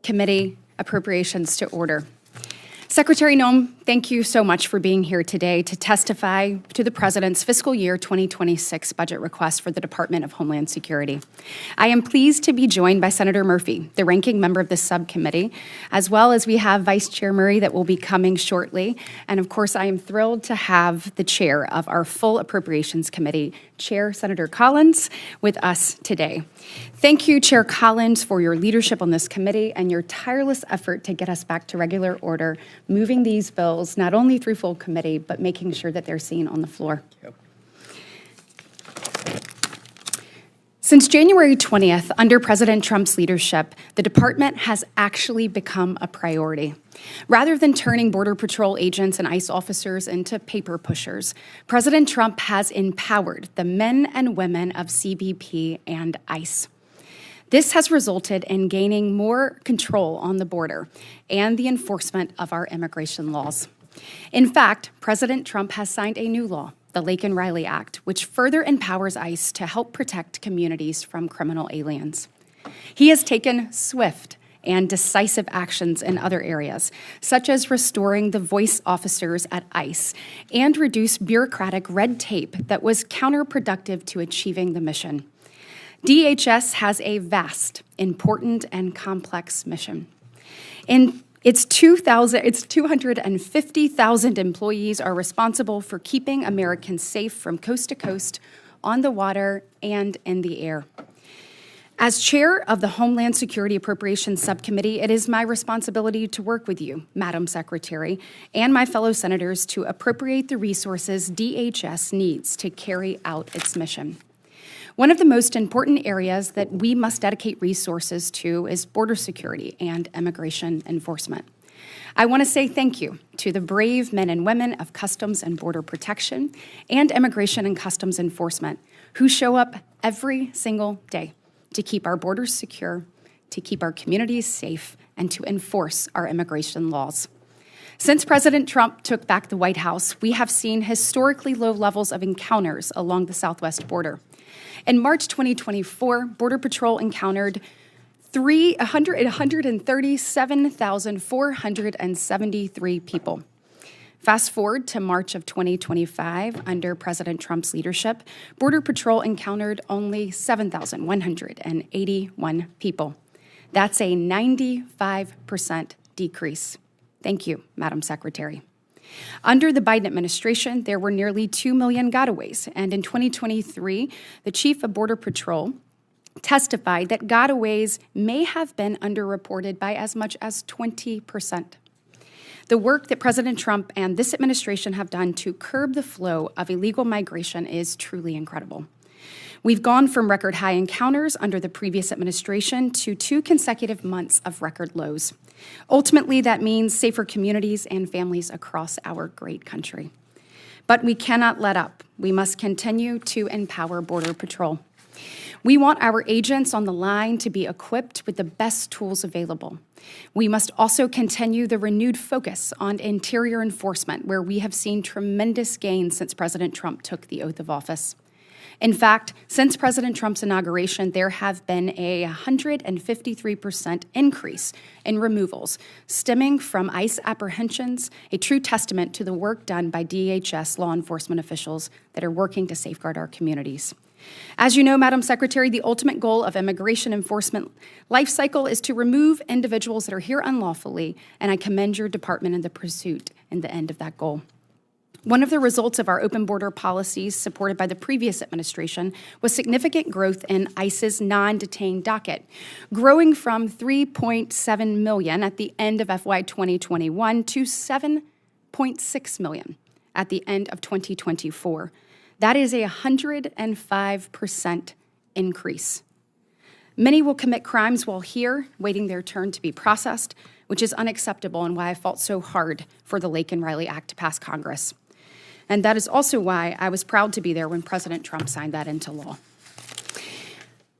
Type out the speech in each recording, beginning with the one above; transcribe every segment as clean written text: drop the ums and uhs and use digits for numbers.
Subcommittee Appropriations to order. Secretary Noem, thank you so much for being here today to testify to the President's fiscal year 2026 budget request for the Department of Homeland Security. I am pleased to be joined by Senator Murphy, the ranking member of the subcommittee, as well as we have Vice Chair Murray that will be coming shortly. And of course, I am thrilled to have the chair of our full Appropriations Committee, Chair Senator Collins, with us today. Thank you, Chair Collins, for your leadership on this committee and your tireless effort to get us back to regular order, moving these bills not only through full committee, but making sure that they're seen on the floor. Yep. Since January 20th, under President Trump's leadership, the department has actually become a priority. Rather than turning Border Patrol agents and ICE officers into paper pushers, President Trump has empowered the men and women of CBP and ICE. This has resulted in gaining more control on the border and the enforcement of our immigration laws. In fact, President Trump has signed a new law, the Laken-Riley Act, which further empowers ICE to help protect communities from criminal aliens. He has taken swift and decisive actions in other areas, such as restoring the voice officers at ICE and reduce bureaucratic red tape that was counterproductive to achieving the mission. DHS has a vast, important, and complex mission. Its 250,000 employees are responsible for keeping Americans safe from coast to coast, on the water, and in the air. As chair of the Homeland Security Appropriations Subcommittee, it is my responsibility to work with you, Madam Secretary, and my fellow senators to appropriate the resources DHS needs to carry out its mission. One of the most important areas that we must dedicate resources to is border security and immigration enforcement. I want to say thank you to the brave men and women of Customs and Border Protection and Immigration and Customs Enforcement who show up every single day to keep our borders secure, to keep our communities safe, and to enforce our immigration laws. Since President Trump took back the White House, we have seen historically low levels of encounters along the southwest border. In March 2024, Border Patrol encountered 137,473 people. Fast forward to March of 2025, under President Trump's leadership, Border Patrol encountered only 7,181 people. That's a 95% decrease. Thank you, Madam Secretary. Under the Biden administration, there were nearly 2 million gotaways, and in 2023, the Chief of Border Patrol testified that gotaways may have been underreported by as much as 20%. The work that President Trump and this administration have done to curb the flow of illegal migration is truly incredible. We've gone from record high encounters under the previous administration to 2 consecutive months of record lows. Ultimately, that means safer communities and families across our great country. But we cannot let up. We must continue to empower Border Patrol. We want our agents on the line to be equipped with the best tools available. We must also continue the renewed focus on interior enforcement, where we have seen tremendous gains since President Trump took the oath of office. In fact, since President Trump's inauguration, there have been a 153% increase in removals stemming from ICE apprehensions, a true testament to the work done by DHS law enforcement officials that are working to safeguard our communities. As you know, Madam Secretary, the ultimate goal of immigration enforcement life cycle is to remove individuals that are here unlawfully, and I commend your department in the pursuit in the end of that goal. One of the results of our open border policies supported by the previous administration was significant growth in ICE's non-detained docket, growing from 3.7 million at the end of FY 2021 to 7.6 million at the end of 2024. That is a 105% increase. Many will commit crimes while here, waiting their turn to be processed, which is unacceptable and why I fought so hard for the Laken-Riley Act to pass Congress. And that is also why I was proud to be there when President Trump signed that into law.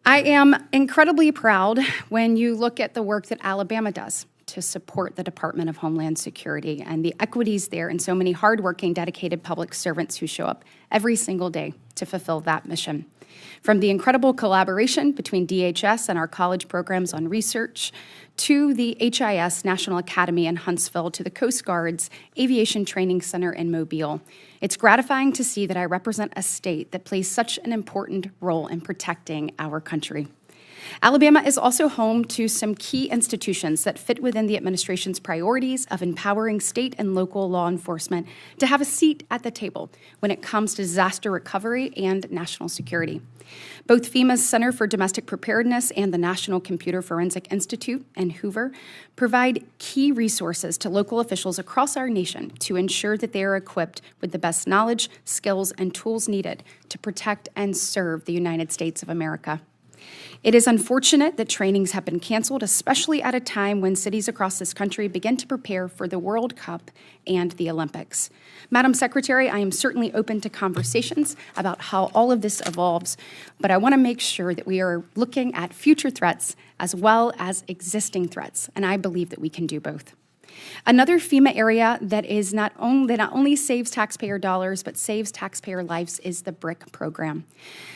I am incredibly proud when you look at the work that Alabama does to to support the Department of Homeland Security and the equities there and so many hardworking, dedicated public servants who show up every single day to fulfill that mission. From the incredible collaboration between DHS and our college programs on research, to the HIS National Academy in Huntsville, to the Coast Guard's Aviation Training Center in Mobile, it's gratifying to see that I represent a state that plays such an important role in protecting our country. Alabama is also home to some key institutions that fit within the administration's priorities of empowering state and local law enforcement to have a seat at the table when it comes to disaster recovery and national security. Both FEMA's Center for Domestic Preparedness and the National Computer Forensic Institute in Hoover provide key resources to local officials across our nation to ensure that they are equipped with the best knowledge, skills, and tools needed to protect and serve the United States of America. It is unfortunate that trainings have been canceled, especially at a time when cities across this country begin to prepare for the World Cup and the Olympics. Madam Secretary, I am certainly open to conversations about how all of this evolves, but I want to make sure that we are looking at future threats as well as existing threats, and I believe that we can do both. Another FEMA area that not only saves taxpayer dollars but saves taxpayer lives is the BRIC program.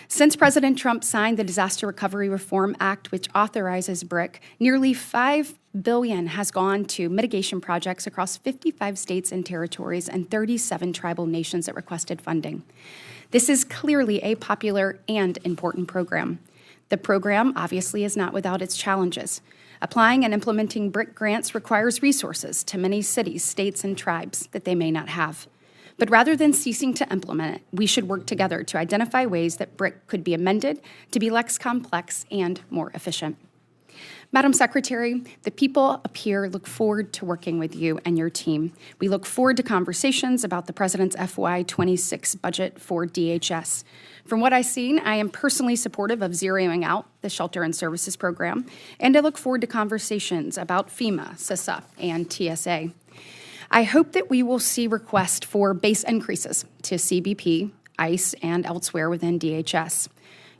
Since President Trump signed the Disaster Recovery Reform Act, which authorizes BRIC, nearly $5 billion has gone to mitigation projects across 55 states and territories and 37 tribal nations that requested funding. This is clearly a popular and important program. The program obviously is not without its challenges. Applying and implementing BRIC grants requires resources to many cities, states, and tribes that they may not have. But rather than ceasing to implement it, we should work together to identify ways that BRIC could be amended to be less complex and more efficient. Madam Secretary, the people up here look forward to working with you and your team. We look forward to conversations about the President's FY26 budget for DHS. From what I've seen, I am personally supportive of zeroing out the Shelter and Services Program, and I look forward to conversations about FEMA, CISA, and TSA. I hope that we will see requests for base increases to CBP, ICE, and elsewhere within DHS.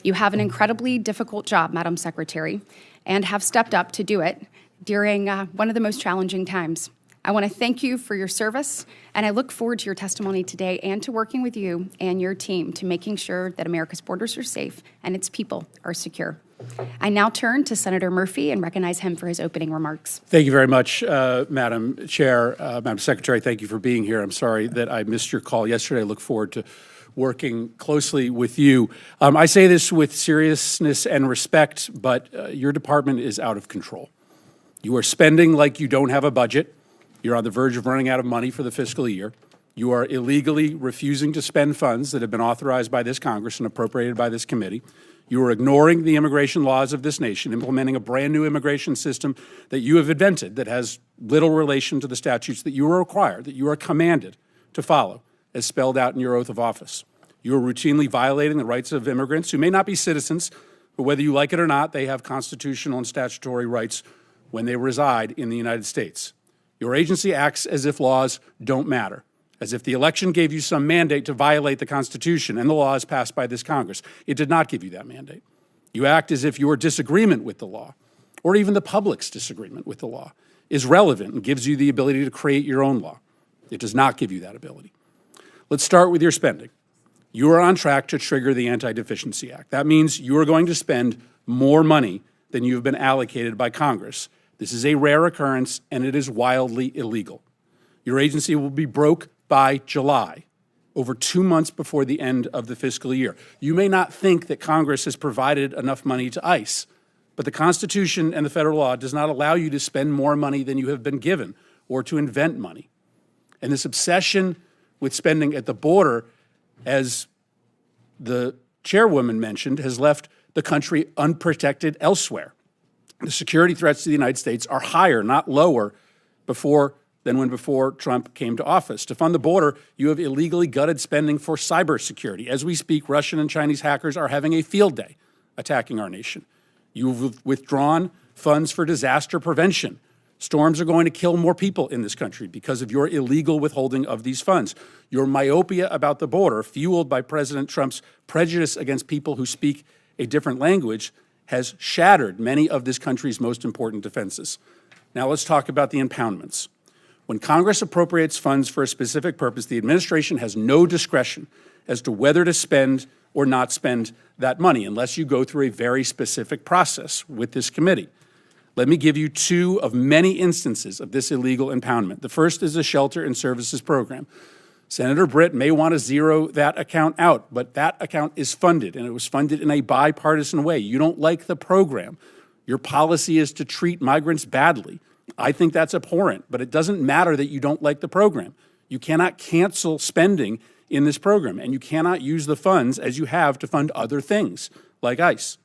You have an incredibly difficult job, Madam Secretary, and have stepped up to do it during one of the most challenging times. I want to thank you for your service, and I look forward to your testimony today and to working with you and your team to making sure that America's borders are safe and its people are secure. I now turn to Senator Murphy and recognize him for his opening remarks. Thank you very much, Madam Chair. Madam Secretary, thank you for being here. I'm sorry that I missed your call yesterday. I look forward to working closely with you. I say this with seriousness and respect, but your department is out of control. You are spending like you don't have a budget. You're on the verge of running out of money for the fiscal year. You are illegally refusing to spend funds that have been authorized by this Congress and appropriated by this committee. You are ignoring the immigration laws of this nation, implementing a brand new immigration system that you have invented that has little relation to the statutes that you are required, that you are commanded to follow, as spelled out in your oath of office. You are routinely violating the rights of immigrants who may not be citizens, but whether you like it or not, they have constitutional and statutory rights when they reside in the United States. Your agency acts as if laws don't matter, as if the election gave you some mandate to violate the Constitution and the laws passed by this Congress. It did not give you that mandate. You act as if your disagreement with the law, or even the public's disagreement with the law, is relevant and gives you the ability to create your own law. It does not give you that ability. Let's start with your spending. You are on track to trigger the Anti-Deficiency Act. That means you are going to spend more money than you have been allocated by Congress. This is a rare occurrence, and it is wildly illegal. Your agency will be broke by July, over 2 months before the end of the fiscal year. You may not think that Congress has provided enough money to ICE, but the Constitution and the federal law does not allow you to spend more money than you have been given or to invent money. And this obsession with spending at the border, as the chairwoman mentioned, has left the country unprotected elsewhere. The security threats to the United States are higher, not lower, than when before Trump came to office. To fund the border, you have illegally gutted spending for cybersecurity. As we speak, Russian and Chinese hackers are having a field day attacking our nation. You've withdrawn funds for disaster prevention. Storms are going to kill more people in this country because of your illegal withholding of these funds. Your myopia about the border, fueled by President Trump's prejudice against people who speak a different language, has shattered many of this country's most important defenses. Now let's talk about the impoundments. When Congress appropriates funds for a specific purpose, the administration has no discretion as to whether to spend or not spend that money unless you go through a very specific process with this committee. Let me give you two of many instances of this illegal impoundment. The first is the Shelter and Services Program. Senator Britt may want to zero that account out, but that account is funded, and it was funded in a bipartisan way. You don't like the program. Your policy is to treat migrants badly. I think that's abhorrent, but it doesn't matter that you don't like the program. You cannot cancel spending in this program, and you cannot use the funds as you have to fund other things, like ICE.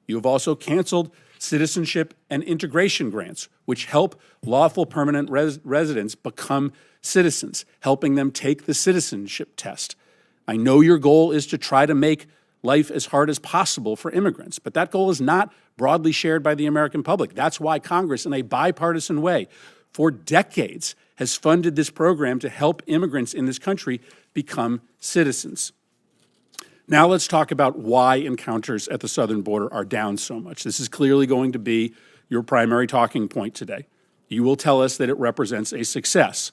You have also canceled citizenship and integration grants, which help lawful permanent residents become citizens, helping them take the citizenship test. I know your goal is to try to make life as hard as possible for immigrants, but that goal is not broadly shared by the American public. That's why Congress, in a bipartisan way, for decades, has funded this program to help immigrants in this country become citizens. Now let's talk about why encounters at the southern border are down so much. This is clearly going to be your primary talking point today. You will tell us that it represents a success.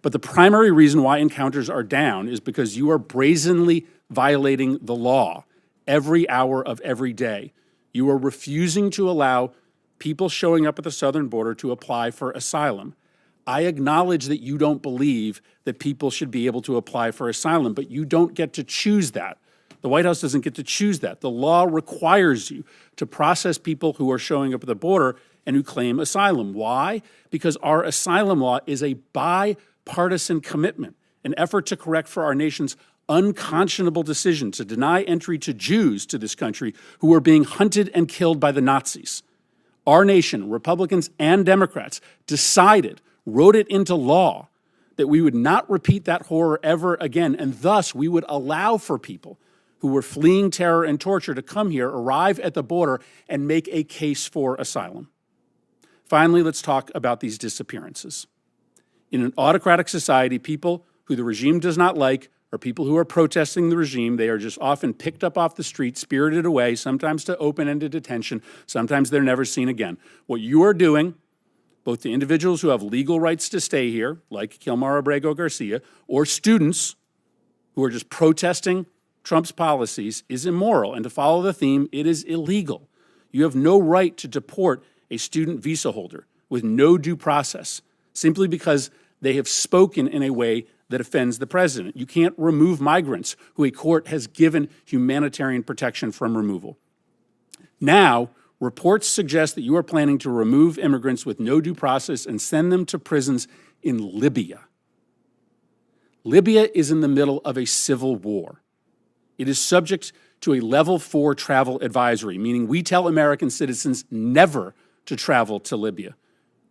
But the primary reason why encounters are down is because you are brazenly violating the law every hour of every day. You are refusing to allow people showing up at the southern border to apply for asylum. I acknowledge that you don't believe that people should be able to apply for asylum, but you don't get to choose that. The White House doesn't get to choose that. The law requires you to process people who are showing up at the border and who claim asylum. Why? Because our asylum law is a bipartisan commitment, an effort to correct for our nation's unconscionable decision to deny entry to Jews to this country who were being hunted and killed by the Nazis. Our nation, Republicans and Democrats, decided, wrote it into law, that we would not repeat that horror ever again, and thus we would allow for people who were fleeing terror and torture to come here, arrive at the border, and make a case for asylum. Finally, let's talk about these disappearances. In an autocratic society, people who the regime does not like are people who are protesting the regime. They are just often picked up off the street, spirited away, sometimes to open-ended detention, sometimes they're never seen again. What you are doing, both the individuals who have legal rights to stay here, like Kilmar Abrego Garcia, or students who are just protesting Trump's policies, is immoral. And to follow the theme, it is illegal. You have no right to deport a student visa holder with no due process, simply because they have spoken in a way that offends the president. You can't remove migrants who a court has given humanitarian protection from removal. Now, reports suggest that you are planning to remove immigrants with no due process and send them to prisons in Libya. Libya is in the middle of a civil war. It is subject to a level 4 travel advisory, meaning we tell American citizens never to travel to Libya.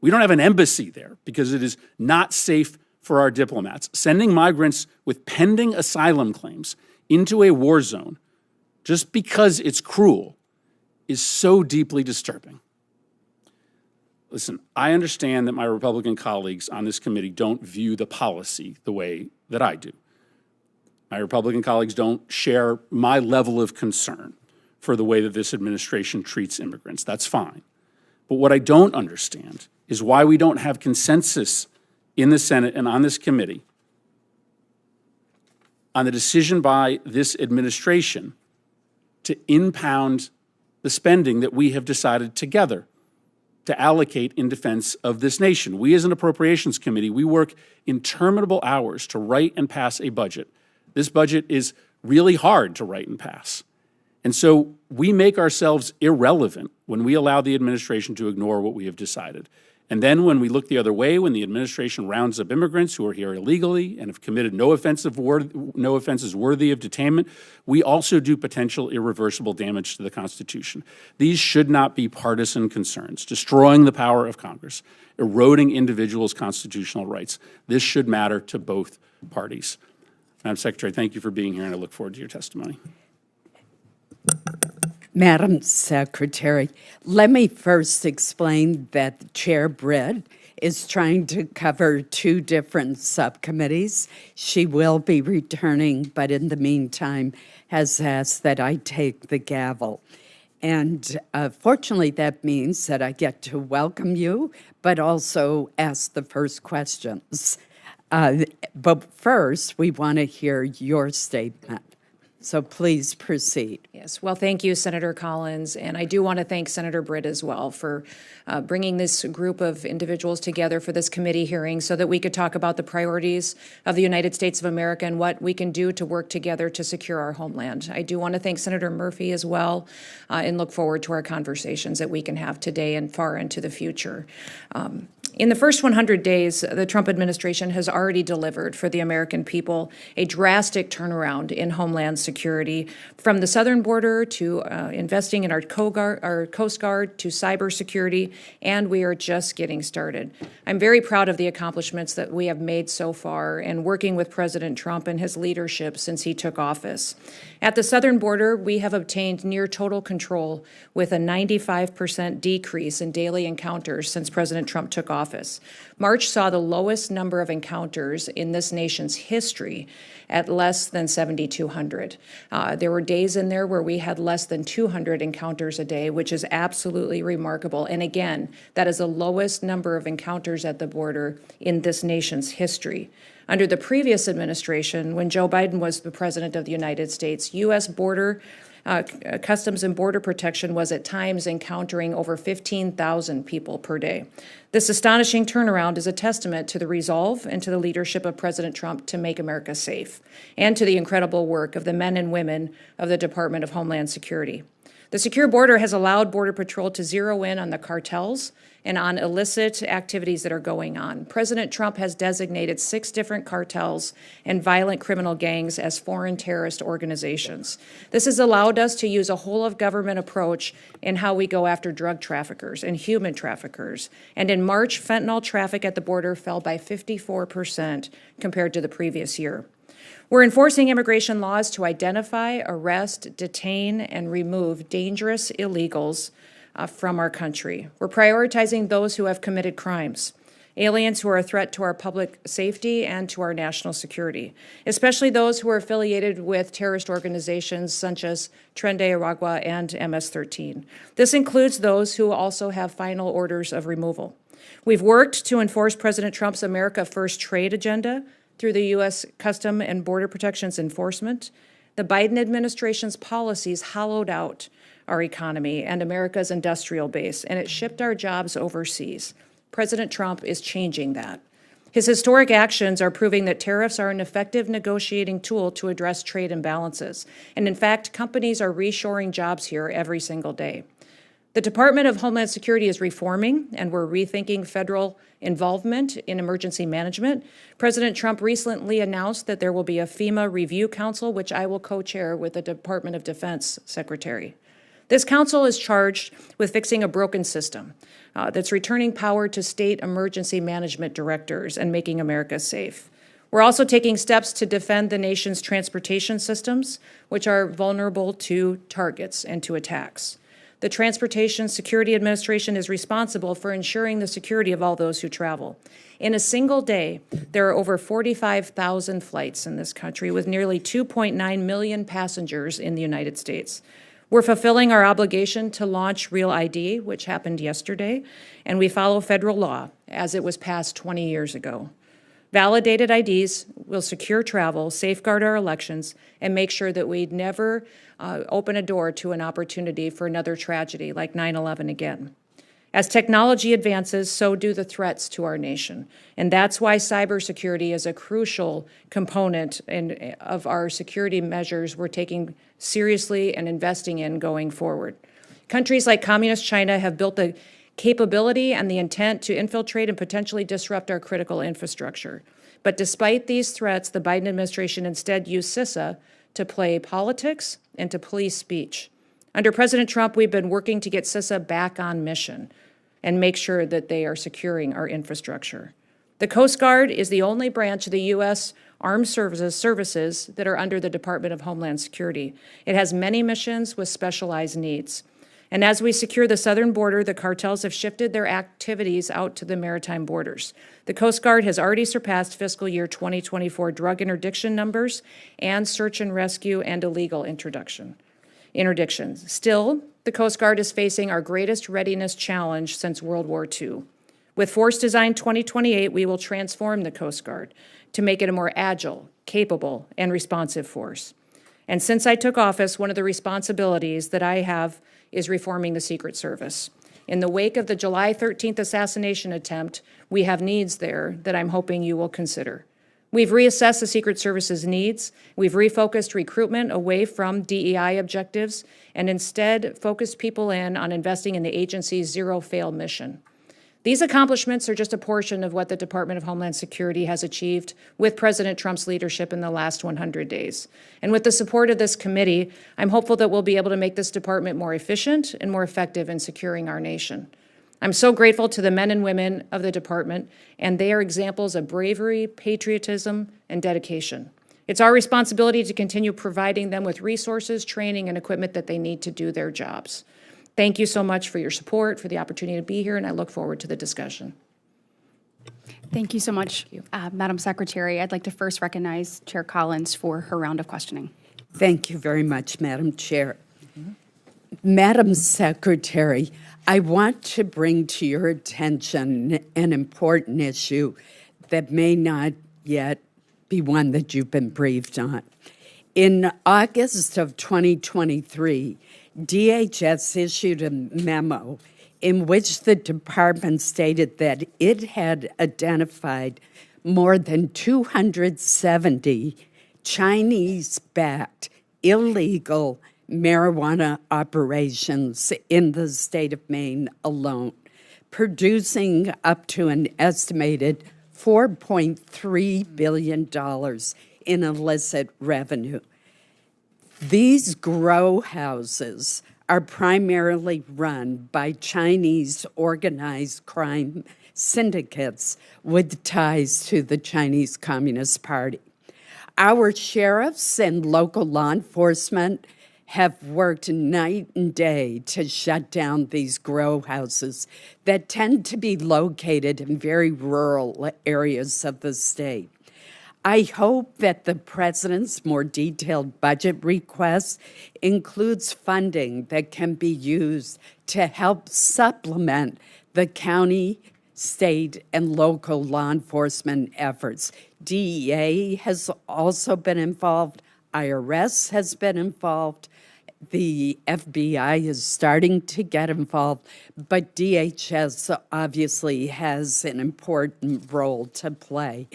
We don't have an embassy there because it is not safe for our diplomats. Sending migrants with pending asylum claims into a war zone just because it's cruel is so deeply disturbing. Listen, I understand that my Republican colleagues on this committee don't view the policy the way that I do. My Republican colleagues don't share my level of concern for the way that this administration treats immigrants. That's fine. But what I don't understand is why we don't have consensus in the Senate and on this committee on the decision by this administration to impound the spending that we have decided together to allocate in defense of this nation. We as an appropriations committee, we work interminable hours to write and pass a budget. This budget is really hard to write and pass. And so we make ourselves irrelevant when we allow the administration to ignore what we have decided. And then when we look the other way, when the administration rounds up immigrants who are here illegally and have committed no offenses worthy of detainment, we also do potential irreversible damage to the Constitution. These should not be partisan concerns, destroying the power of Congress, eroding individuals' constitutional rights. This should matter to both parties. Madam Secretary, thank you for being here, and I look forward to your testimony. Madam Secretary, let me first explain that Chair Britt is trying to cover 2 different subcommittees. She will be returning, but in the meantime has asked that I take the gavel. And fortunately, that means that I get to welcome you, but also ask the first questions. But first, we want to hear your statement. So please proceed. Yes, well, thank you, Senator Collins, and I do want to thank Senator Britt as well for bringing this group of individuals together for this committee hearing so that we could talk about the priorities of the United States of America and what we can do to work together to secure our homeland. I do want to thank Senator Murphy as well and look forward to our conversations that we can have today and far into the future. In the first 100 days, the Trump administration has already delivered for the American people a drastic turnaround in homeland security, from the southern border to investing in our Coast Guard to cybersecurity, and we are just getting started. I'm very proud of the accomplishments that we have made so far and working with President Trump and his leadership since he took office. At the southern border, we have obtained near total control with a 95% decrease in daily encounters since President Trump took office. March saw the lowest number of encounters in this nation's history at less than 7,200. There were days in there where we had less than 200 encounters a day, which is absolutely remarkable. And again, that is the lowest number of encounters at the border in this nation's history. Under the previous administration, when Joe Biden was the president of the United States, U.S. Customs and Border Protection was at times encountering over 15,000 people per day. This astonishing turnaround is a testament to the resolve and to the leadership of President Trump to make America safe, and to the incredible work of the men and women of the Department of Homeland Security. The secure border has allowed Border Patrol to zero in on the cartels and on illicit activities that are going on. President Trump has designated 6 different cartels and violent criminal gangs as foreign terrorist organizations. This has allowed us to use a whole-of-government approach in how we go after drug traffickers and human traffickers. And in March, fentanyl traffic at the border fell by 54% compared to the previous year. We're enforcing immigration laws to identify, arrest, detain, and remove dangerous illegals from our country. We're prioritizing those who have committed crimes, aliens who are a threat to our public safety and to our national security, especially those who are affiliated with terrorist organizations such as Tren de Aragua and MS-13. This includes those who also have final orders of removal. We've worked to enforce President Trump's America First trade agenda through the U.S. Custom and Border Protection's enforcement. The Biden administration's policies hollowed out our economy and America's industrial base, and it shipped our jobs overseas. President Trump is changing that. His historic actions are proving that tariffs are an effective negotiating tool to address trade imbalances. And in fact, companies are reshoring jobs here every single day. The Department of Homeland Security is reforming, and we're rethinking federal involvement in emergency management. President Trump recently announced that there will be a FEMA Review Council, which I will co-chair with the Department of Defense Secretary. This council is charged with fixing a broken system that's returning power to state emergency management directors and making America safe. We're also taking steps to defend the nation's transportation systems, which are vulnerable to targets and to attacks. The Transportation Security Administration is responsible for ensuring the security of all those who travel. In a single day, there are over 45,000 flights in this country, with nearly 2.9 million passengers in the United States. We're fulfilling our obligation to launch Real ID, which happened yesterday, and we follow federal law as it was passed 20 years ago. Validated IDs will secure travel, safeguard our elections, and make sure that we never open a door to an opportunity for another tragedy like 9/11 again. As technology advances, so do the threats to our nation. And that's why cybersecurity is a crucial component of our security measures we're taking seriously and investing in going forward. Countries like Communist China have built the capability and the intent to infiltrate and potentially disrupt our critical infrastructure. But despite these threats, the Biden administration instead used CISA to play politics and to police speech. Under President Trump, we've been working to get CISA back on mission and make sure that they are securing our infrastructure. The Coast Guard is the only branch of the U.S. Armed Services that are under the Department of Homeland Security. It has many missions with specialized needs. And as we secure the southern border, the cartels have shifted their activities out to the maritime borders. The Coast Guard has already surpassed fiscal year 2024 drug interdiction numbers and search and rescue and illegal interdictions. Still, the Coast Guard is facing our greatest readiness challenge since World War II. With Force Design 2028, we will transform the Coast Guard to make it a more agile, capable, and responsive force. And since I took office, one of the responsibilities that I have is reforming the Secret Service. In the wake of the July 13th assassination attempt, we have needs there that I'm hoping you will consider. We've reassessed the Secret Service's needs. We've refocused recruitment away from DEI objectives and instead focused people in on investing in the agency's zero-fail mission. These accomplishments are just a portion of what the Department of Homeland Security has achieved with President Trump's leadership in the last 100 days. And with the support of this committee, I'm hopeful that we'll be able to make this department more efficient and more effective in securing our nation. I'm so grateful to the men and women of the department, and they are examples of bravery, patriotism, and dedication. It's our responsibility to continue providing them with resources, training, and equipment that they need to do their jobs. Thank you so much for your support, for the opportunity to be here, and I look forward to the discussion. Thank you so much, Madam Secretary. I'd like to first recognize Chair Collins for her round of questioning. Thank you very much, Madam Chair. Madam Secretary, I want to bring to your attention an important issue that may not yet be one that you've been briefed on. In August of 2023, DHS issued a memo in which the department stated that it had identified more than 270 Chinese-backed illegal marijuana operations in the state of Maine alone, producing up to an estimated $4.3 billion in illicit revenue. These grow houses are primarily run by Chinese organized crime syndicates with ties to the Chinese Communist Party. Our sheriffs and local law enforcement have worked night and day to shut down these grow houses that tend to be located in very rural areas of the state. I hope that the president's more detailed budget request includes funding that can be used to help supplement the county, state, and local law enforcement efforts. DEA has also been involved. IRS has been involved. The FBI is starting to get involved, but DHS obviously has an important role to play.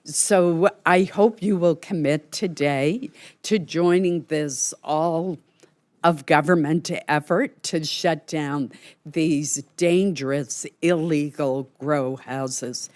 So I hope you will commit today to joining this all-of-government effort to shut down these dangerous, illegal grow houses.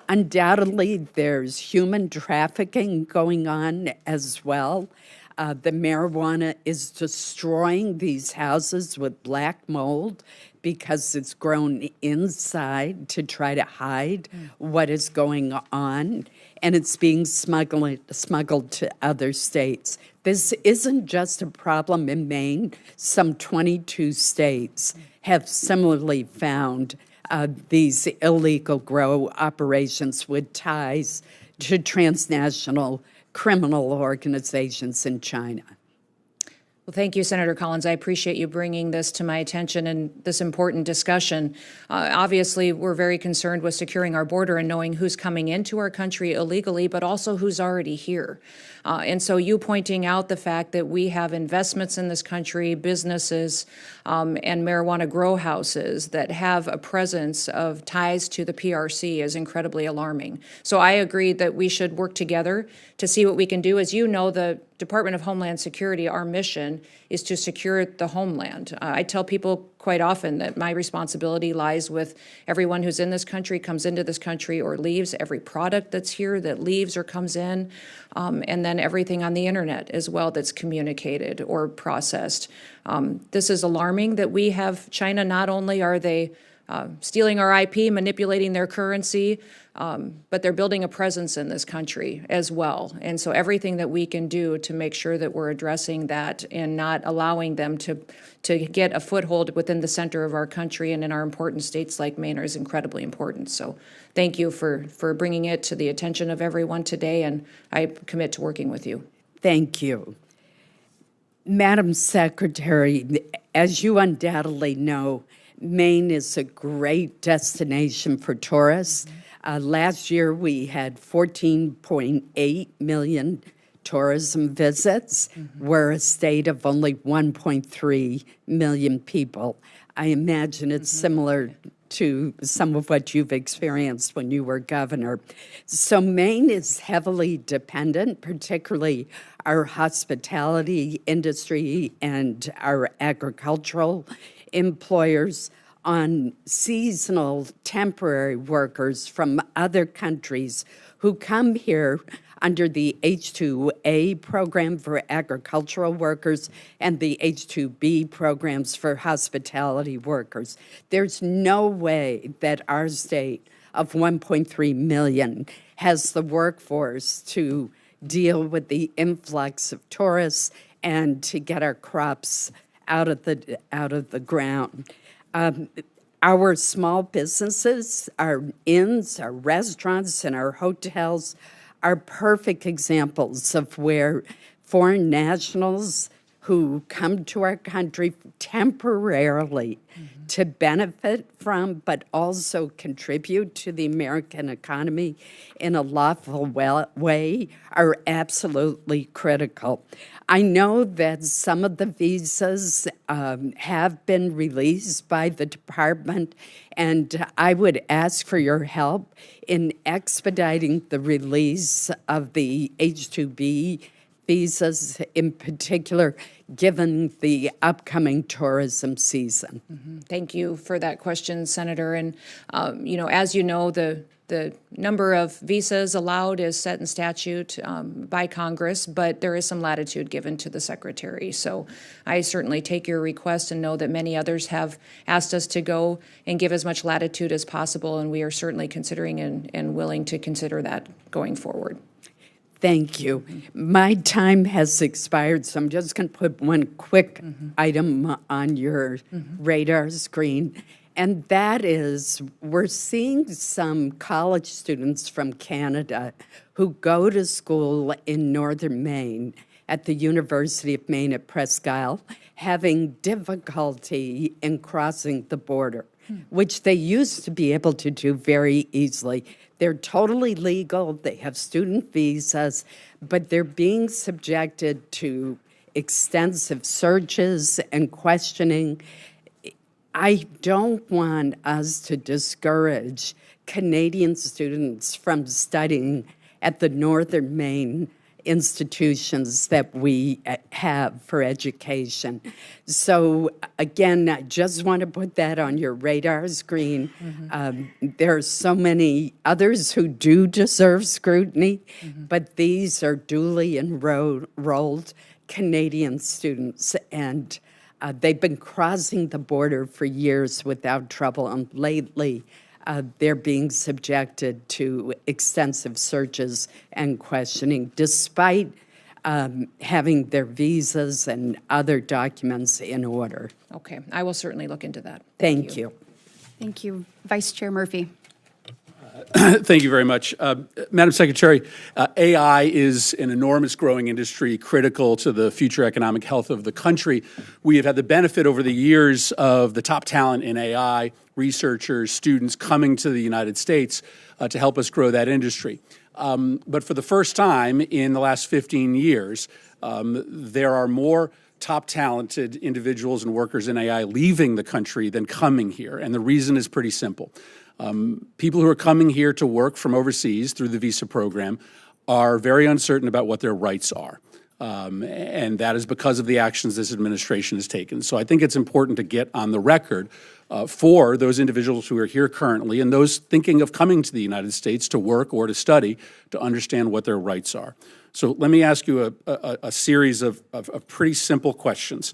Undoubtedly, there's human trafficking going on as well. The marijuana is destroying these houses with black mold because it's grown inside to try to hide what is going on, and it's being smuggled to other states. This isn't just a problem in Maine. Some 22 states have similarly found these illegal grow operations with ties to transnational criminal organizations in China. Well, thank you, Senator Collins. I appreciate you bringing this to my attention and this important discussion. Obviously, we're very concerned with securing our border and knowing who's coming into our country illegally, but also who's already here. And so you pointing out the fact that we have investments in this country, businesses, and marijuana grow houses that have a presence of ties to the PRC is incredibly alarming. So I agree that we should work together to see what we can do. As you know, the Department of Homeland Security, our mission is to secure the homeland. I tell people quite often that my responsibility lies with everyone who's in this country, comes into this country, or leaves, every product that's here that leaves or comes in, and then everything on the internet as well that's communicated or processed. This is alarming that we have China. Not only are they stealing our IP, manipulating their currency, but they're building a presence in this country as well. And so everything that we can do to make sure that we're addressing that and not allowing them to get a foothold within the center of our country and in our important states like Maine is incredibly important. So thank you for bringing it to the attention of everyone today, and I commit to working with you. Thank you. Madam Secretary, as you undoubtedly know, Maine is a great destination for tourists. Last year, we had 14.8 million tourism visits. We're a state of only 1.3 million people. I imagine it's similar to some of what you've experienced when you were governor. So Maine is heavily dependent, particularly our hospitality industry and our agricultural employers, on seasonal temporary workers from other countries who come here under the H-2A program for agricultural workers and the H-2B programs for hospitality workers. There's no way that our state of 1.3 million has the workforce to deal with the influx of tourists and to get our crops out of the ground. Our small businesses, our inns, our restaurants, and our hotels are perfect examples of where foreign nationals who come to our country temporarily to benefit from, but also contribute to the American economy in a lawful way, are absolutely critical. I know that some of the visas have been released by the department, and I would ask for your help in expediting the release of the H-2B visas, in particular, given the upcoming tourism season. Thank you for that question, Senator. And, as you know, the number of visas allowed is set in statute by Congress, but there is some latitude given to the Secretary. So I certainly take your request and know that many others have asked us to go and give as much latitude as possible, and we are certainly considering and willing to consider that going forward. Thank you. My time has expired, so I'm just going to put one quick item on your radar screen, and that is we're seeing some college students from Canada who go to school in northern Maine at the University of Maine at Presque Isle having difficulty in crossing the border, which they used to be able to do very easily. They're totally legal, they have student visas, but they're being subjected to extensive searches and questioning. I don't want us to discourage Canadian students from studying at the Northern Maine institutions that we have for education. So again, I just want to put that on your radar screen. There are so many others who do deserve scrutiny, but these are duly enrolled Canadian students, and they've been crossing the border for years without trouble, and lately they're being subjected to extensive searches and questioning, despite having their visas and other documents in order. Okay, I will certainly look into that. Thank you. Thank you. Vice Chair Murphy. Thank you very much. Madam Secretary, AI is an enormous growing industry critical to the future economic health of the country. We have had the benefit over the years of the top talent in AI, researchers, students coming to the United States to help us grow that industry. But for the first time in the last 15 years, there are more top talented individuals and workers in AI leaving the country than coming here. And the reason is pretty simple. People who are coming here to work from overseas through the visa program are very uncertain about what their rights are. And that is because of the actions this administration has taken. So I think it's important to get on the record for those individuals who are here currently and those thinking of coming to the United States to work or to study to understand what their rights are. So let me ask you a series of pretty simple questions.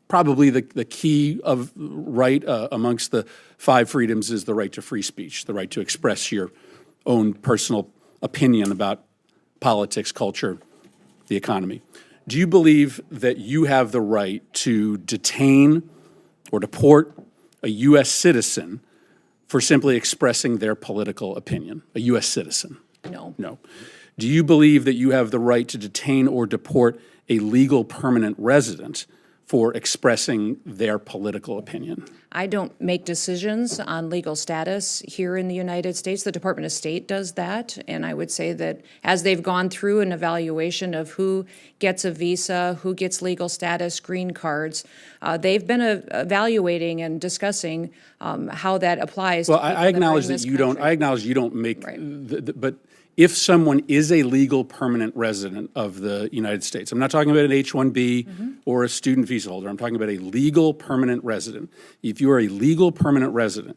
Probably the key of right amongst the 5 freedoms is the right to free speech, the right to express your own personal opinion about politics, culture, the economy. Do you believe that you have the right to detain or deport a U.S. citizen for simply expressing their political opinion, a U.S. citizen? No. No. Do you believe that you have the right to detain or deport a legal permanent resident for expressing their political opinion? I don't make decisions on legal status here in the United States. The Department of State does that, and I would say that as they've gone through an evaluation of who gets a visa, who gets legal status, green cards, they've been evaluating and discussing how that applies. Well, to people I acknowledge are in that this you don't. country. I acknowledge you don't make. Right. But if someone is a legal permanent resident of the United States, I'm not talking about an H-1B or a student visa holder. I'm talking about a legal permanent resident. If you are a legal permanent resident,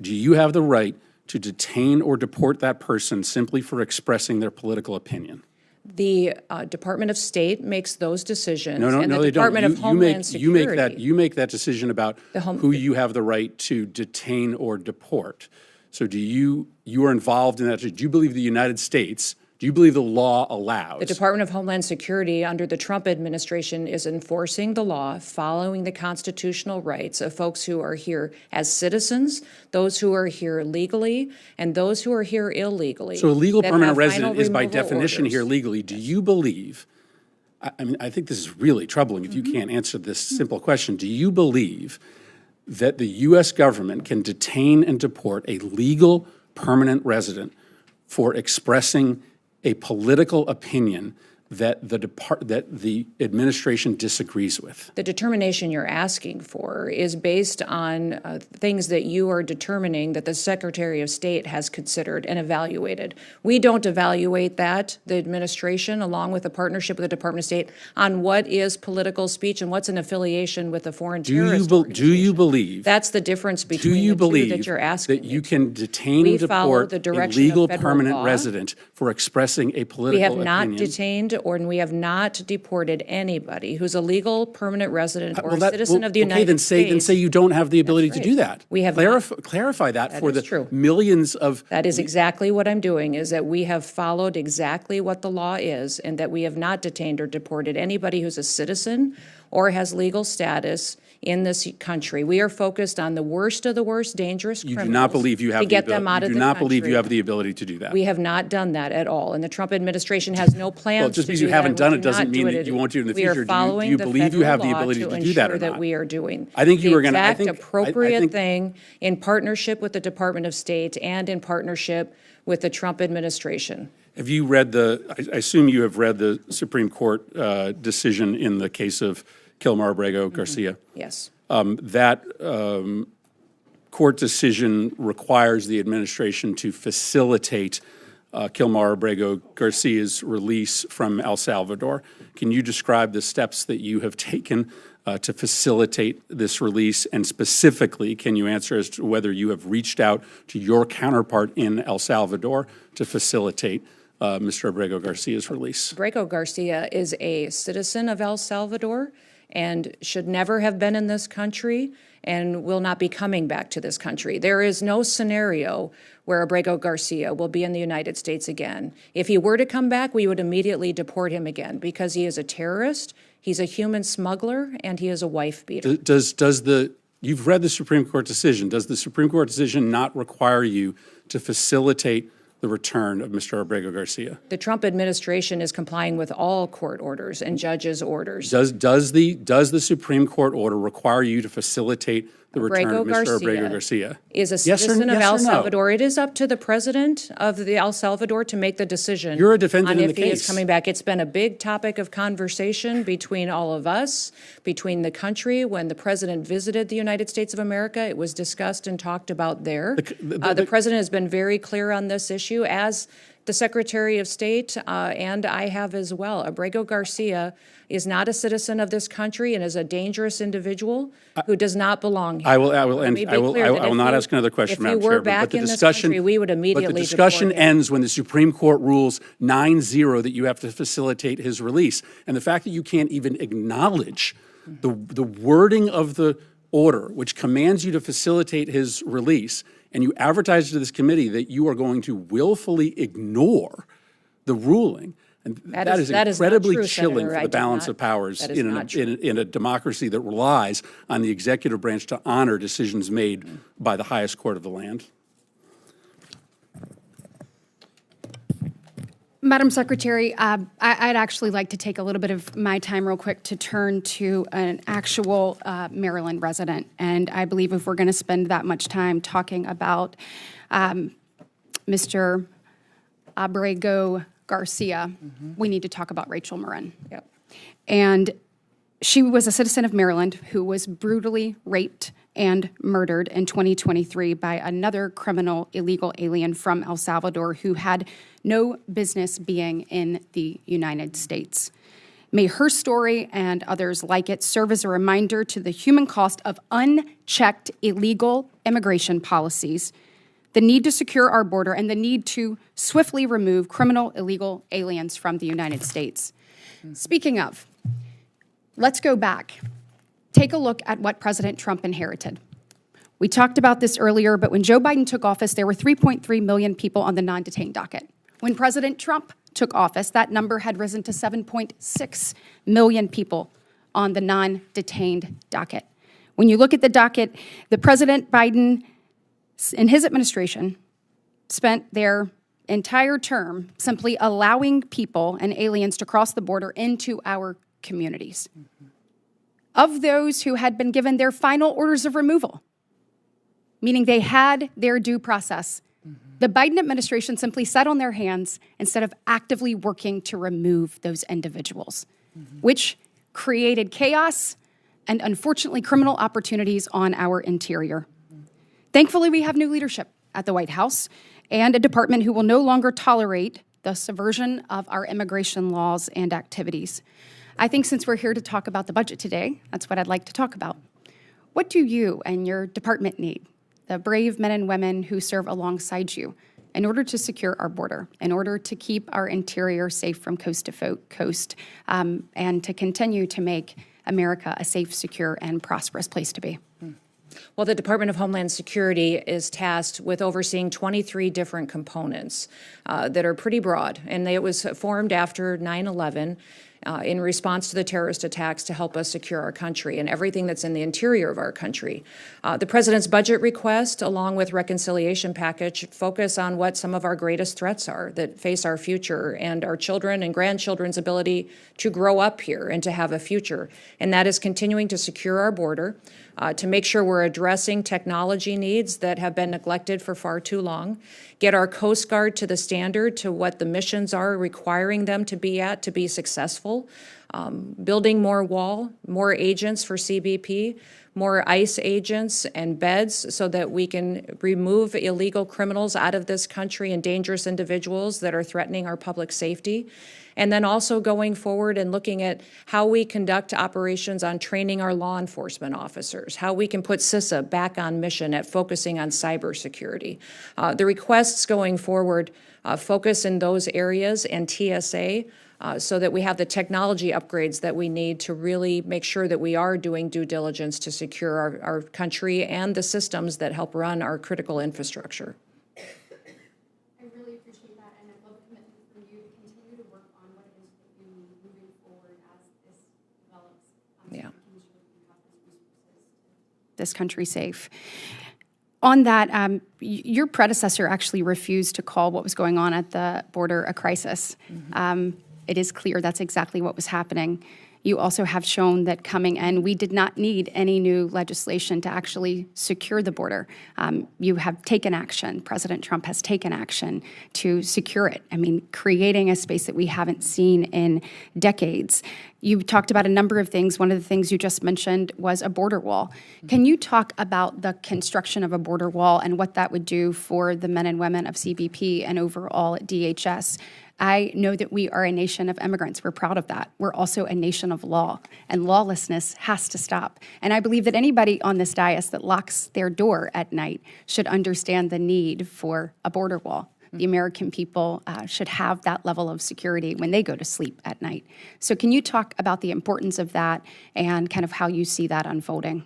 do you have the right to detain or deport that person simply for expressing their political opinion? The Department of State makes those decisions. No, and the they don't. Department of Homeland Security. You make that decision about who you have the right to detain or deport. So you are involved in that. Do you believe the United States, do you believe the law allows? The Department of Homeland Security, under the Trump administration, is enforcing the law, following the constitutional rights of folks who are here as citizens, those who are here legally, and those who are here illegally. So a legal that permanent have resident final is by removal definition orders. here legally. Do you believe, I mean, I think this is really troubling if you can't answer this simple question. Do you believe that the U.S. government can detain and deport a legal permanent resident for expressing a political opinion that the administration disagrees with? The determination you're asking for is based on things that you are determining that the Secretary of State has considered and evaluated. We don't evaluate that, the administration, along with a partnership with the Department of State, on what is political speech and what's an affiliation with a foreign terrorist organization. Do you believe? That's the difference between Do you the two believe that you're asking that you me. can detain We and follow deport the a direction of legal federal permanent law. resident for expressing a political We have opinion? not detained and we have not deported anybody who's a legal permanent resident or a citizen of the United States. Then say you don't have the ability to right. do that. We have clarify that for is the true. millions of. That is exactly what I'm doing, is that we have followed exactly what the law is and that we have not detained or deported anybody who's a citizen or has legal status in this country. We are focused on the worst of the worst dangerous You criminals do not believe you have to get them out of You the do not believe country. you have the ability to do that. We have not done that at all, and the Trump administration has no plans Well, just to because do you haven't that. done We it do doesn't not mean do that it. you won't do it in the We future. are Do you following the believe you have the federal law ability to do ensure that or that not? we are doing I think you the were gonna- I exact think- appropriate I think- thing in partnership with the Department of State and in partnership with the Trump administration. Have you read I assume you have read the Supreme Court decision in the case of Kilmar Abrego Garcia? Yes. That court decision requires the administration to facilitate Kilmar Abrego Garcia's release from El Salvador. Can you describe the steps that you have taken to facilitate this release? And specifically, can you answer as to whether you have reached out to your counterpart in El Salvador to facilitate Mr. Abrego Garcia's release? Abrego Garcia is a citizen of El Salvador and should never have been in this country and will not be coming back to this country. There is no scenario where Abrego Garcia will be in the United States again. If he were to come back, we would immediately deport him again because he is a terrorist, he's a human smuggler, and he is a wife beater. You've read the Supreme Court decision. Does the Supreme Court decision not require you to facilitate the return of Mr. Abrego Garcia? The Trump administration is complying with all court orders and judges' orders. Does the Supreme Court order require you to facilitate the return of Mr. Abrego Garcia? Is a Yes or- citizen of yes El or no? Salvador. It is up to the president of the El Salvador to make the decision. You're a defendant on in if the he case. is coming back. It's been a big topic of conversation between all of us, between the country. When the president visited the United States of America, it was discussed and talked about there. The president has been very clear on this issue, as the Secretary of State, and I have as well. Abrego Garcia is not a citizen of this country and is a dangerous individual who does not belong here. I will Let me be I will clear that if not you- ask another question, Madam If you Chair. were back the in this discussion, country, we would immediately But the discussion deport him. ends when the Supreme Court rules 9-0 that you have to facilitate his release. And the fact that you can't even acknowledge the wording of the order, which commands you to facilitate his release, and you advertise to this committee that you are going to willfully ignore the ruling, and that is not incredibly true, chilling Senator. for I the did balance not- of powers that is in not true. a democracy that relies on the executive branch to honor decisions made by the highest court of the land. Madam Secretary, I'd actually like to take a little bit of my time real quick to turn to an actual Maryland resident. And I believe if we're going to spend that much time talking about Mr. Abrego Garcia, we need to talk about Rachel Marin. Yep. And she was a citizen of Maryland who was brutally raped and murdered in 2023 by another criminal illegal alien from El Salvador who had no business being in the United States. May her story and others like it serve as a reminder to the human cost of unchecked illegal immigration policies, the need to secure our border, and the need to swiftly remove criminal illegal aliens from the United States. Speaking of, let's go back. Take a look at what President Trump inherited. We talked about this earlier, but when Joe Biden took office, there were 3.3 million people on the non-detained docket. When President Trump took office, that number had risen to 7.6 million people on the non-detained docket. When you look at the docket, the President Biden, in his administration, spent their entire term simply allowing people and aliens to cross the border into our communities. Of those who had been given their final orders of removal, meaning they had their due process, the Biden administration simply sat on their hands instead of actively working to remove those individuals, which created chaos and, unfortunately, criminal opportunities on our interior. Thankfully, we have new leadership at the White House and a department who will no longer tolerate the subversion of our immigration laws and activities. I think since we're here to talk about the budget today, that's what I'd like to talk about. What do you and your department need, the brave men and women who serve alongside you, in order to secure our border, in order to keep our interior safe from coast to coast, and to continue to make America a safe, secure, and prosperous place to be? Well, the Department of Homeland Security is tasked with overseeing 23 different components that are pretty broad, and it was formed after 9/11 in response to the terrorist attacks to help us secure our country and everything that's in the interior of our country. The President's budget request, along with reconciliation package, focus on what some of our greatest threats are that face our future and our children and grandchildren's ability to grow up here and to have a future. And that is continuing to secure our border, to make sure we're addressing technology needs that have been neglected for far too long, get our Coast Guard to the standard to what the missions are requiring them to be at to be successful, building more wall, more agents for CBP, more ICE agents and beds so that we can remove illegal criminals out of this country and dangerous individuals that are threatening our public safety. And then also going forward and looking at how we conduct operations on training our law enforcement officers, how we can put CISA back on mission at focusing on cybersecurity. The requests going forward focus in those areas and TSA so that we have the technology upgrades that we need to really make sure that we are doing due diligence to secure our country and the systems that help run our critical infrastructure. This country safe. On that, your predecessor actually refused to call what was going on at the border a crisis. It is clear that's exactly what was happening. You also have shown that coming in, we did not need any new legislation to actually secure the border. You have taken action. President Trump has taken action to secure it. I mean, creating a space that we haven't seen in decades. You talked about a number of things. One of the things you just mentioned was a border wall. Can you talk about the construction of a border wall and what that would do for the men and women of CBP and overall at DHS? I know that we are a nation of immigrants. We're proud of that. We're also a nation of law, and lawlessness has to stop. And I believe that anybody on this dais that locks their door at night should understand the need for a border wall. The American people should have that level of security when they go to sleep at night. So can you talk about the importance of that and kind of how you see that unfolding?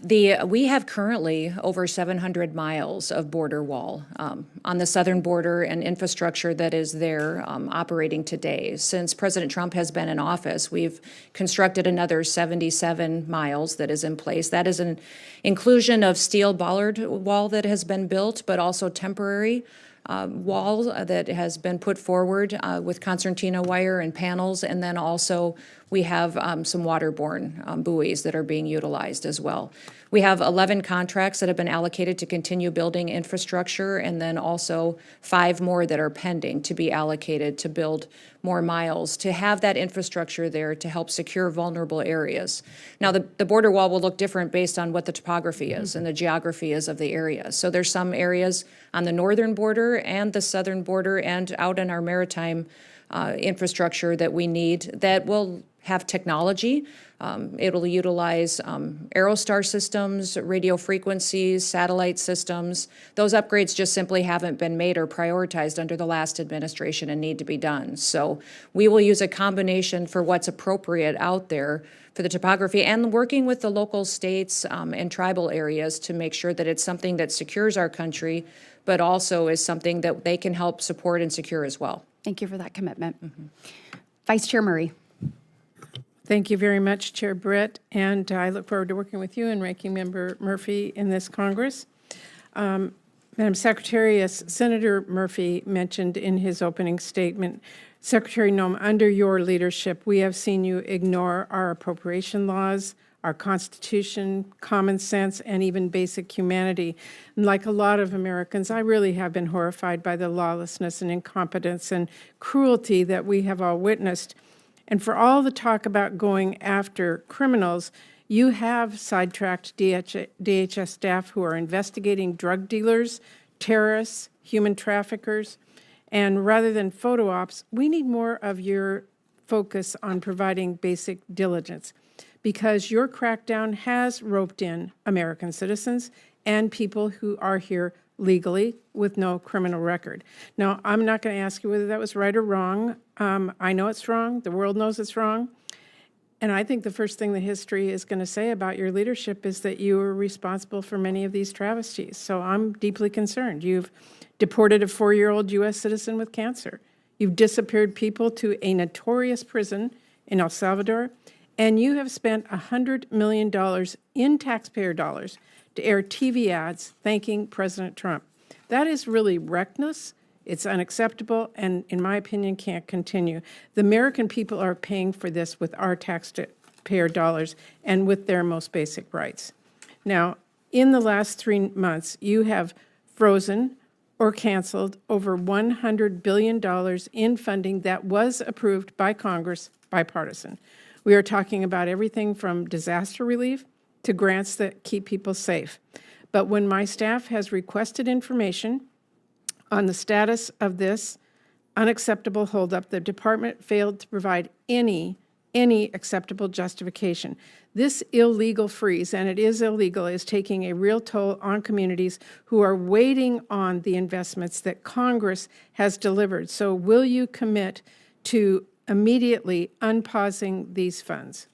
We have currently over 700 miles of border wall on the southern border and infrastructure that is there operating today. Since President Trump has been in office, we've constructed another 77 miles that is in place. That is an inclusion of steel bollard wall that has been built, but also temporary wall that has been put forward with concertina wire and panels, and then also we have some waterborne buoys that are being utilized as well. We have 11 contracts that have been allocated to continue building infrastructure, and then also 5 more that are pending to be allocated to build more miles, to have that infrastructure there to help secure vulnerable areas. Now, the border wall will look different based on what the topography is and the geography is of the area. So there's some areas on the northern border and the southern border and out in our maritime infrastructure that we need that will have technology. It'll utilize Aerostar systems, radio frequencies, satellite systems. Those upgrades just simply haven't been made or prioritized under the last administration and need to be done. So we will use a combination for what's appropriate out there for the topography and working with the local states and tribal areas to make sure that it's something that secures our country, but also is something that they can help support and secure as well. Thank you for that commitment. Vice Chair Murray. Thank you very much, Chair Britt, and I look forward to working with you and Ranking Member Murphy in this Congress. Madam Secretary, as Senator Murphy mentioned in his opening statement, Secretary Noem, under your leadership, we have seen you ignore our appropriation laws, our Constitution, common sense, and even basic humanity. And like a lot of Americans, I really have been horrified by the lawlessness and incompetence and cruelty that we have all witnessed. And for all the talk about going after criminals, you have sidetracked DHS staff who are investigating drug dealers, terrorists, human traffickers, and rather than photo ops, we need more of your focus on providing basic diligence, because your crackdown has roped in American citizens and people who are here legally with no criminal record. Now, I'm not going to ask you whether that was right or wrong. I know it's wrong. The world knows it's wrong. And I think the first thing the history is going to say about your leadership is that you were responsible for many of these travesties. So I'm deeply concerned. You've deported a 4-year-old U.S. citizen with cancer. You've disappeared people to a notorious prison in El Salvador. And you have spent $100 million in taxpayer dollars to air TV ads thanking President Trump. That is really reckless. It's unacceptable, and in my opinion, can't continue. The American people are paying for this with our taxpayer dollars and with their most basic rights. Now, in the last 3 months, you have frozen or canceled over $100 billion in funding that was approved by Congress, bipartisan. We are talking about everything from disaster relief to grants that keep people safe. But when my staff has requested information on the status of this unacceptable holdup, the department failed to provide any acceptable justification. This illegal freeze, and it is illegal, is taking a real toll on communities who are waiting on the investments that Congress has delivered. So will you commit to immediately unpausing these funds?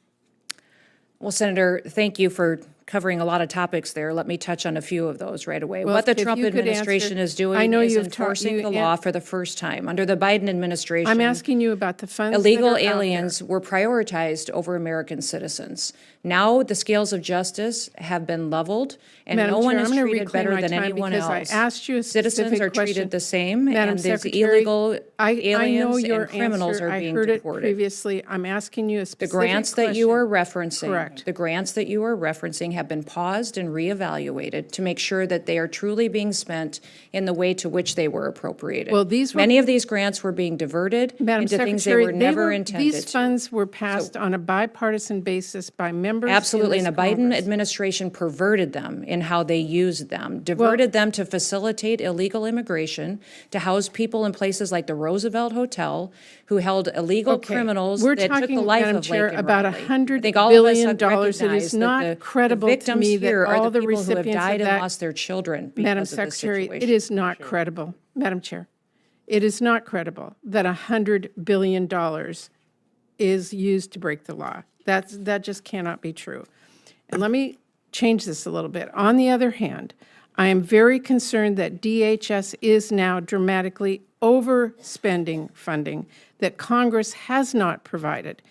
Well, Senator, thank you for covering a lot of topics there. Let me touch on a few of those right away. Well, what the if Trump you could administration answer, is doing I know is you've enforcing the law for the first time. Under the Biden administration, I'm asking you about the funds illegal that are out aliens there. were prioritized over American citizens. Now the scales of justice have been leveled, and Madam no one Chair, is I'm gonna treated reclaim better my than time anyone because else. I asked you a Citizens specific are treated question. the same, Madam and these Secretary, illegal I know aliens your and criminals answer. are being I heard deported. it previously. I'm asking you a The specific grants question. that you are referencing, Correct. the grants that you are referencing have been paused and reevaluated to make sure that they are truly being spent in the way to which they were appropriated. Well, these were- many of these grants were being diverted Madam into things they Secretary, were never intended these to. funds were passed on a bipartisan basis by members Absolutely, in and this the Biden Congress. administration perverted them in how they used them, diverted them to facilitate illegal immigration, to house people in places like the Roosevelt Hotel, who held illegal Okay, criminals we're that took the talking, life Madam of Chair, Lincoln about Riley. $100 I think all of us billion. have It is recognized not that credible the to victims me that here are all the the people who have recipients of died and that- lost their children because Madam of this Secretary, situation. it is not credible, Madam Chair. It is not credible that $100 billion is used to break the law. That just cannot be true. And let me change this a little bit. On the other hand, I am very concerned that DHS is now dramatically overspending funding that Congress has not provided.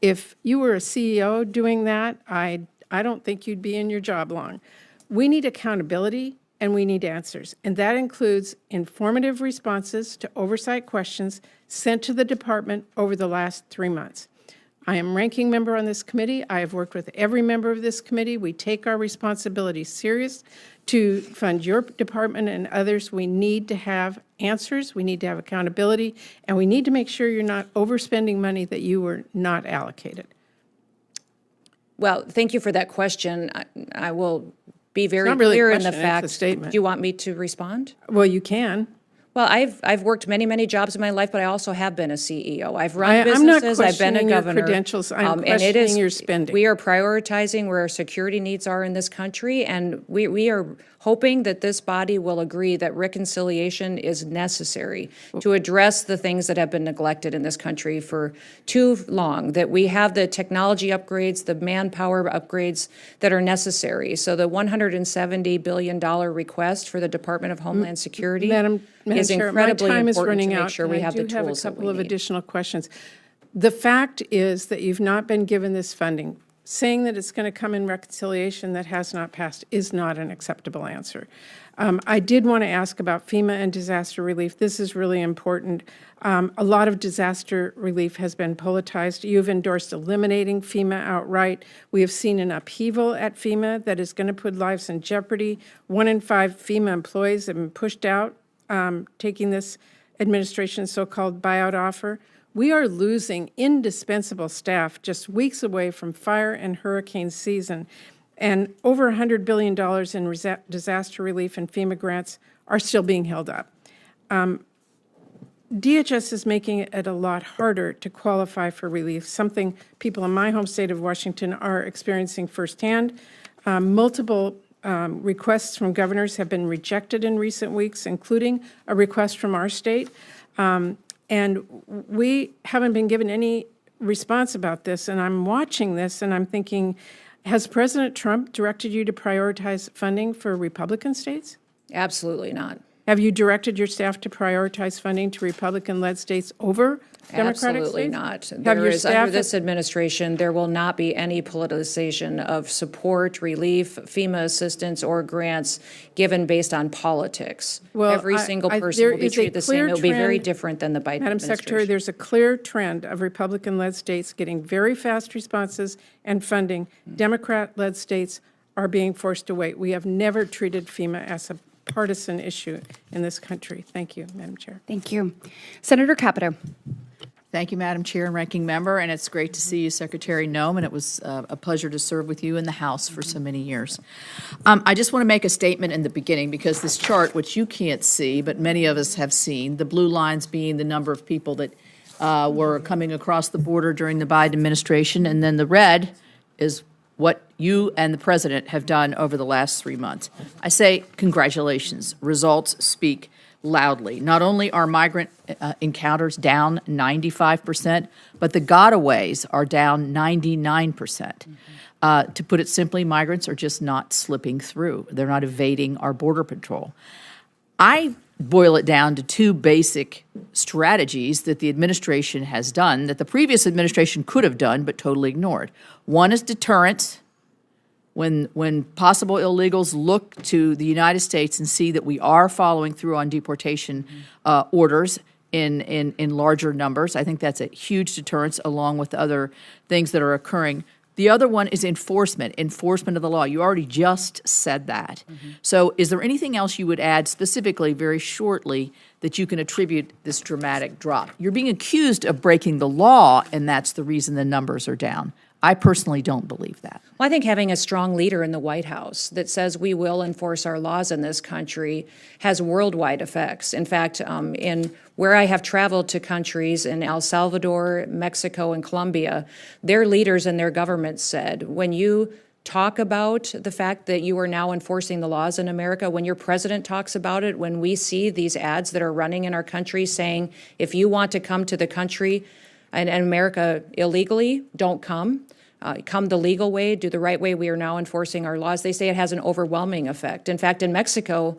If you were a CEO doing that, I don't think you'd be in your job long. We need accountability and we need answers. And that includes informative responses to oversight questions sent to the department over the last 3 months. I am ranking member on this committee. I have worked with every member of this committee. We take our responsibility serious to fund your department and others. We need to have answers. We need to have accountability, and we need to make sure you're not overspending money that you were not allocated. Well, thank you for that question. I will be very not really a clear in the question, it's a fact. statement. Do you want me to respond? Well, you can. Well, I've worked many jobs in my life, but I also have been a CEO. I've run I'm not businesses. I've been a questioning your governor. credentials. I'm and it is questioning your spending. We are prioritizing where our security needs are in this country, and we are hoping that this body will agree that reconciliation is necessary to address the things that have been neglected in this country for too long, that we have the technology upgrades, the manpower upgrades that are necessary. So the $170 billion request for the Department of Homeland Security Madam is Chair, incredibly my time is important running to make out, sure and we have the I do have a tools that couple we of need. additional questions. The fact is that you've not been given this funding. Saying that it's going to come in reconciliation that has not passed is not an acceptable answer. I did want to ask about FEMA and disaster relief. This is really important. A lot of disaster relief has been politicized. You've endorsed eliminating FEMA outright. We have seen an upheaval at FEMA that is going to put lives in jeopardy. 1 in 5 FEMA employees have been pushed out, taking this administration's so-called buyout offer. We are losing indispensable staff just weeks away from fire and hurricane season, and over $100 billion in disaster relief and FEMA grants are still being held up. DHS is making it a lot harder to qualify for relief, something people in my home state of Washington are experiencing firsthand. Multiple requests from governors have been rejected in recent weeks, including a request from our state. And we haven't been given any response about this, and I'm watching this and I'm thinking, has President Trump directed you to prioritize funding for Republican states? Absolutely not. Have you directed your staff to prioritize funding to Republican-led states over Democratic Absolutely states? not. Have There your is, under staff this administration, there will not be any politicization of support, relief, FEMA assistance, or grants given based on politics. Well, Every single person there will be is a treated the same. clear It will be very trend, different than the Biden Madam administration. Secretary, there's a clear trend of Republican-led states getting very fast responses and funding. Democrat-led states are being forced to wait. We have never treated FEMA as a partisan issue in this country. Thank you, Madam Chair. Thank you. Senator Capito. Thank you, Madam Chair and Ranking Member, and it's great to see you, Secretary Noem, and it was a pleasure to serve with you in the House for so many years. I just want to make a statement in the beginning, because this chart, which you can't see, but many of us have seen, the blue lines being the number of people that were coming across the border during the Biden administration, and then the red is what you and the President have done over the last 3 months. I say congratulations. Results speak loudly. Not only are migrant encounters down 95%, but the gotaways are down 99%. To put it simply, migrants are just not slipping through. They're not evading our border patrol. I boil it down to 2 basic strategies that the administration has done that the previous administration could have done but totally ignored. One is deterrence. When possible illegals look to the United States and see that we are following through on deportation orders in larger numbers, I think that's a huge deterrence, along with other things that are occurring. The other one is enforcement of the law. You already just said that. So is there anything else you would add specifically, very shortly, that you can attribute this dramatic drop? You're being accused of breaking the law, and that's the reason the numbers are down. I personally don't believe that. Well, I think having a strong leader in the White House that says we will enforce our laws in this country has worldwide effects. In fact, in where I have traveled to countries in El Salvador, Mexico, and Colombia, their leaders and their governments said, when you talk about the fact that you are now enforcing the laws in America, when your president talks about it, when we see these ads that are running in our country saying, if you want to come to the country and America illegally, don't come. come the legal way, do the right way. We are now enforcing our laws. They say it has an overwhelming effect. In fact, in Mexico,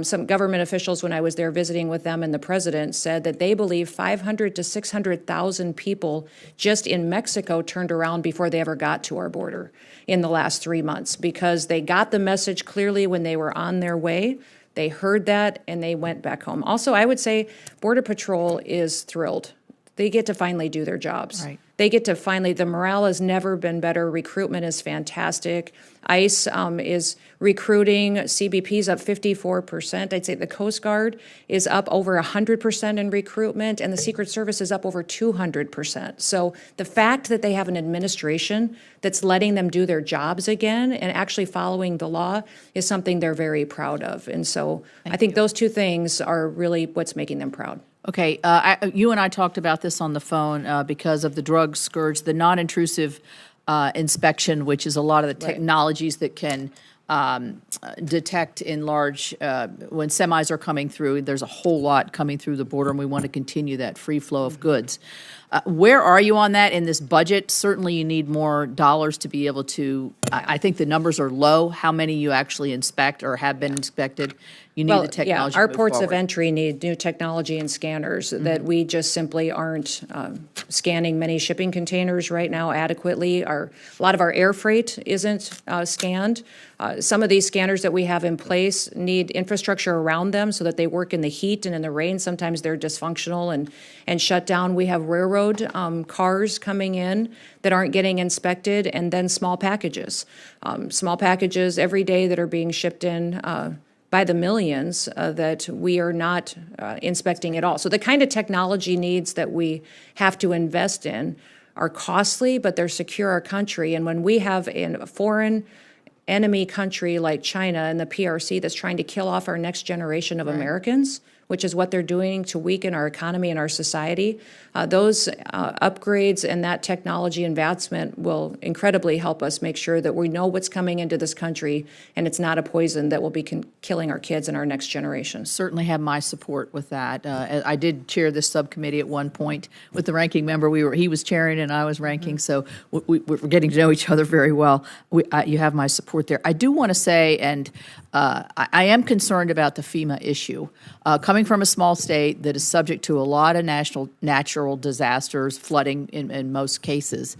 some government officials, when I was there visiting with them and the president, said that they believe 500 to 600,000 people just in Mexico turned around before they ever got to our border in the last 3 months, because they got the message clearly when they were on their way. They heard that and they went back home. Also, I would say Border Patrol is thrilled. They get to finally do their jobs. Right. They get to finally, the morale has never been better. Recruitment is fantastic. ICE is recruiting. CBP's up 54%. I'd say the Coast Guard is up over 100% in recruitment, and the Secret Service is up over 200%. So the fact that they have an administration that's letting them do their jobs again and actually following the law is something they're very proud of. And so I think those two things are really what's making them proud. Okay, you and I talked about this on the phone because of the drug scourge, the non-intrusive inspection, which is a lot of the technologies that can detect in large, when semis are coming through, there's a whole lot coming through the border, and we want to continue that free flow of goods. Where are you on that in this budget? Certainly you need more dollars to be able to, I think the numbers are low, how many you actually inspect or have been inspected. You need the technology our to move ports of forward. entry need new technology and scanners that we just simply aren't scanning many shipping containers right now adequately. A lot of our air freight isn't scanned. Some of these scanners that we have in place need infrastructure around them so that they work in the heat and in the rain. Sometimes they're dysfunctional and shut down. We have railroad cars coming in that aren't getting inspected, and then small packages. Small packages every day that are being shipped in by the millions that we are not inspecting at all. So the kind of technology needs that we have to invest in are costly, but they're secure our country. And when we have a foreign enemy country like China and the PRC that's trying to kill off our next generation of Americans, which is what they're doing to weaken our economy and our society, those upgrades and that technology advancement will incredibly help us make sure that we know what's coming into this country and it's not a poison that will be killing our kids and our next generation. Certainly have my support with that. I did chair this subcommittee at one point with the ranking member. He was chairing and I was ranking, so we're getting to know each other very well. You have my support there. I do want to say, and I am concerned about the FEMA issue. Coming from a small state that is subject to a lot of natural disasters, flooding in most cases,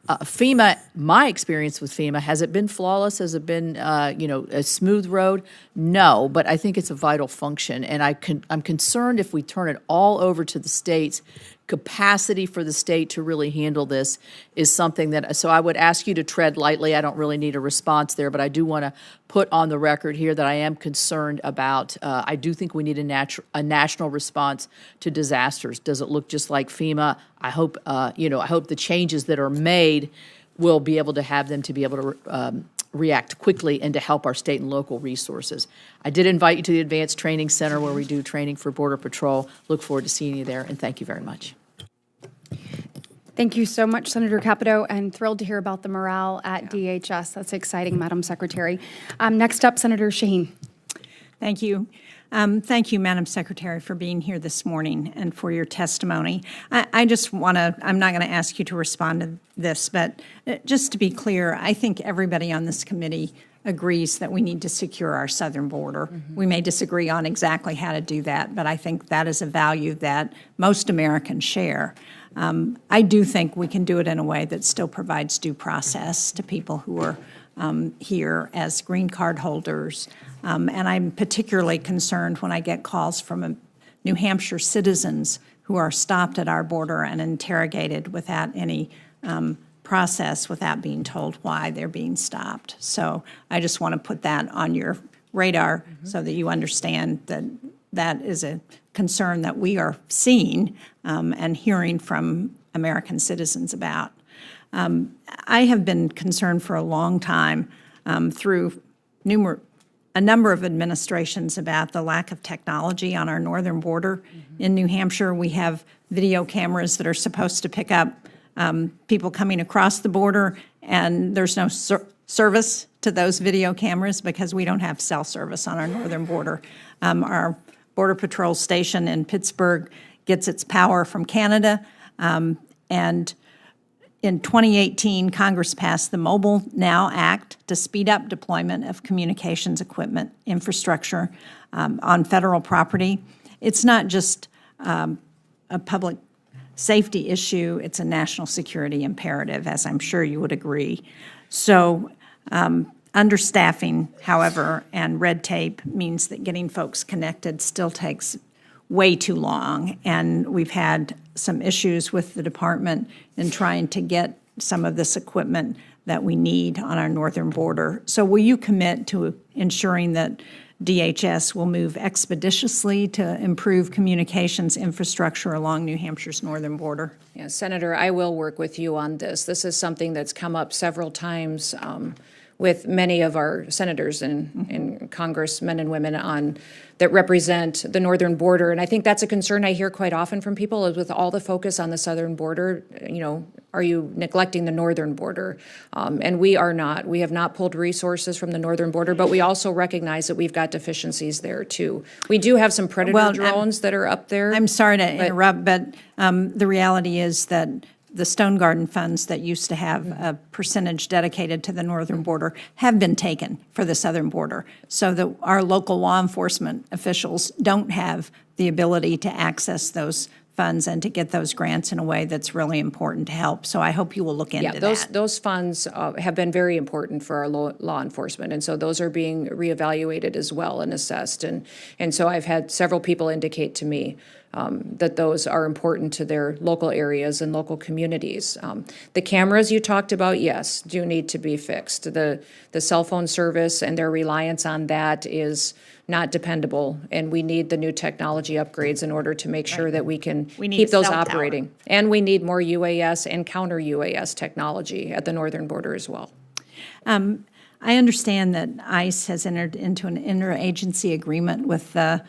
FEMA, my experience with FEMA, has it been flawless? Has it been, a smooth road? No, but I think it's a vital function. And I'm concerned if we turn it all over to the states, capacity for the state to really handle this is something that, so I would ask you to tread lightly. I don't really need a response there, but I do want to put on the record here that I am concerned about, I do think we need a national response to disasters. Does it look just like FEMA? I hope, I hope the changes that are made will be able to have them to be able to react quickly and to help our state and local resources. I did invite you to the Advanced Training Center where we do training for Border Patrol. Look forward to seeing you there, and thank you very much. Thank you so much, Senator Capito, and thrilled to hear about the morale at DHS. That's exciting, Madam Secretary. Next up, Senator Shaheen. Thank you. Thank you, Madam Secretary, for being here this morning and for your testimony. I just want to, I'm not going to ask you to respond to this, but just to be clear, I think everybody on this committee agrees that we need to secure our southern border. We may disagree on exactly how to do that, but I think that is a value that most Americans share. I do think we can do it in a way that still provides due process to people who are here as green card holders. And I'm particularly concerned when I get calls from New Hampshire citizens who are stopped at our border and interrogated without any process, without being told why they're being stopped. So I just want to put that on your radar so that you understand that that is a concern that we are seeing and hearing from American citizens about. I have been concerned for a long time through a number of administrations about the lack of technology on our northern border. In New Hampshire, we have video cameras that are supposed to pick up people coming across the border, and there's no service to those video cameras because we don't have cell service on our northern border. Our Border Patrol station in Pittsburgh gets its power from Canada, and In 2018, Congress passed the Mobile Now Act to speed up deployment of communications equipment infrastructure on federal property. It's not just a public safety issue, it's a national security imperative, as I'm sure you would agree. So understaffing, however, and red tape means that getting folks connected still takes way too long, and we've had some issues with the department in trying to get some of this equipment that we need on our northern border. So will you commit to ensuring that DHS will move expeditiously to improve communications infrastructure along New Hampshire's northern border? Yeah, Senator, I will work with you on this. This is something that's come up several times with many of our senators and congressmen and women that represent the northern border. And I think that's a concern I hear quite often from people is with all the focus on the southern border, are you neglecting the northern border? And we are not. We have not pulled resources from the northern border, but we also recognize that we've got deficiencies there too. We do have some predator drones that are up there. I'm sorry to interrupt, but the reality is that the Stone Garden funds that used to have a percentage dedicated to the northern border have been taken for the southern border, so that our local law enforcement officials don't have the ability to access those funds and to get those grants in a way that's really important to help. So I hope you will look into that. Those funds have been very important for our law enforcement, and so those are being reevaluated as well and assessed. And so I've had several people indicate to me that those are important to their local areas and local communities. The cameras you talked about, yes, do need to be fixed. The cell phone service and their reliance on that is not dependable, and we need the new technology upgrades in order to make sure that we can keep those operating. And we need more UAS and counter UAS technology at the northern border as well. I understand that ICE has entered into an interagency agreement with the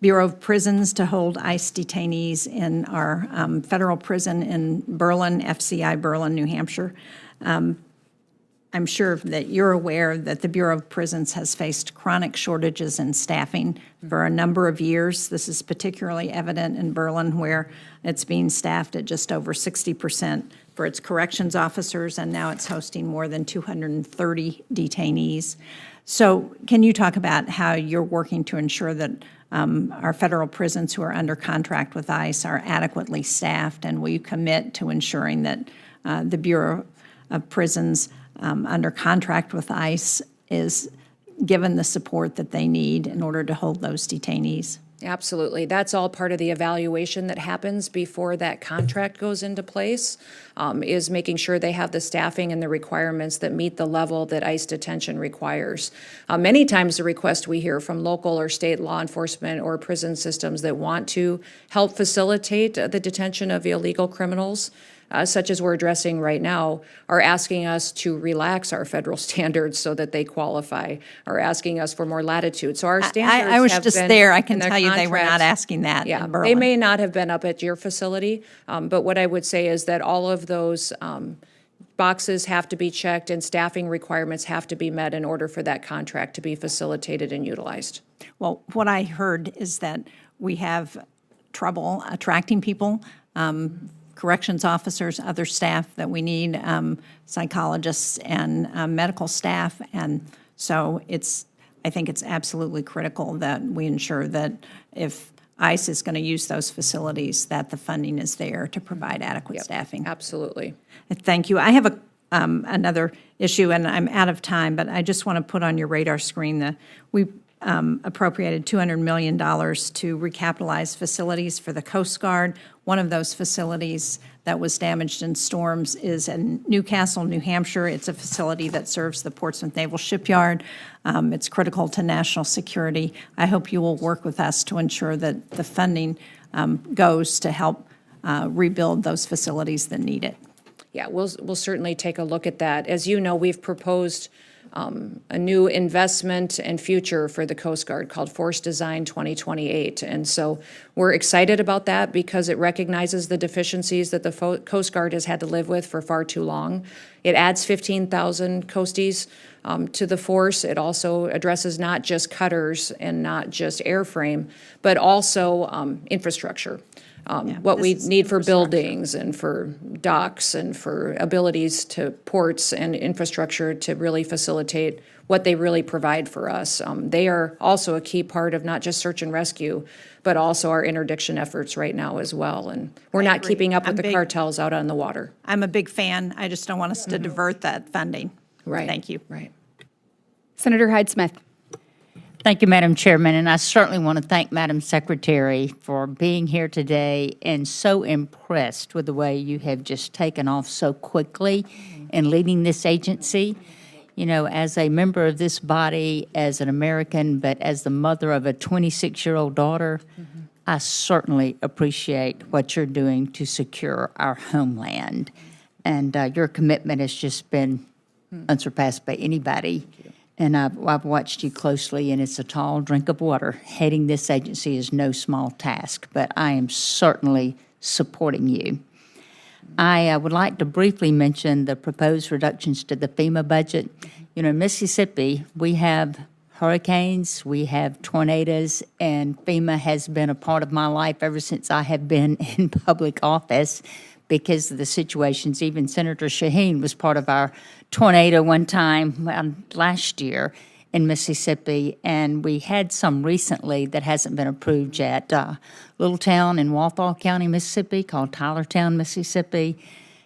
Bureau of Prisons to hold ICE detainees in our federal prison in Berlin, FCI Berlin, New Hampshire. I'm sure that you're aware that the Bureau of Prisons has faced chronic shortages in staffing for a number of years. This is particularly evident in Berlin, where it's being staffed at just over 60% for its corrections officers, and now it's hosting more than 230 detainees. So can you talk about how you're working to ensure that our federal prisons who are under contract with ICE are adequately staffed, and will you commit to ensuring that the Bureau of Prisons under contract with ICE is given the support that they need in order to hold those detainees? Absolutely. That's all part of the evaluation that happens before that contract goes into place, is making sure they have the staffing and the requirements that meet the level that ICE detention requires. Many times the request we hear from local or state law enforcement or prison systems that want to help facilitate the detention of illegal criminals, such as we're addressing right now, are asking us to relax our federal standards so that they qualify, are asking us for more latitude. So our standards I was have just been there. I can in the tell you they were not contracts. asking that Yeah, in Berlin. they may not have been up at your facility, but what I would say is that all of those boxes have to be checked and staffing requirements have to be met in order for that contract to be facilitated and utilized. Well, what I heard is that we have trouble attracting people, corrections officers, other staff that we need, psychologists and medical staff. And so I think it's absolutely critical that we ensure that if ICE is going to use those facilities, that the funding is there to provide adequate staffing. Absolutely. Thank you. I have another issue, and I'm out of time, but I just want to put on your radar screen that we appropriated $200 million to recapitalize facilities for the Coast Guard. One of those facilities that was damaged in storms is in Newcastle, New Hampshire. It's a facility that serves the Portsmouth Naval Shipyard. It's critical to national security. I hope you will work with us to ensure that the funding goes to help rebuild those facilities that need it. Yeah, we'll certainly take a look at that. As you know, we've proposed a new investment and future for the Coast Guard called Force Design 2028. And so we're excited about that because it recognizes the deficiencies that the Coast Guard has had to live with for far too long. It adds 15,000 coasties to the force. It also addresses not just cutters and not just airframe, but also infrastructure. what we this is need for infrastructure. buildings and for docks and for abilities to ports and infrastructure to really facilitate what they really provide for us. They are also a key part of not just search and rescue, but also our interdiction efforts right now as well. And we're not agree. keeping up with I'm the big- cartels out on the water. I'm a big fan. I just don't want us to divert that funding. Right. Thank you. Right. Senator Hyde-Smith. Thank you, Madam Chairman, and I certainly want to thank Madam Secretary for being here today and so impressed with the way you have just taken off so quickly in leading this agency. You know, as a member of this body, as an American, but as the mother of a 26-year-old daughter, I certainly appreciate what you're doing to secure our homeland. And your commitment has just been unsurpassed by anybody. And I've watched you closely, and it's a tall drink of water. Heading this agency is no small task, but I am certainly supporting you. I would like to briefly mention the proposed reductions to the FEMA budget. You know, in Mississippi, we have hurricanes, we have tornadoes, and FEMA has been a part of my life ever since I have been in public office because of the situations. Even Senator Shaheen was part of our tornado one time last year in Mississippi, and we had some recently that hasn't been approved yet. Little town in Walthall County, Mississippi, called Tylertown, Mississippi,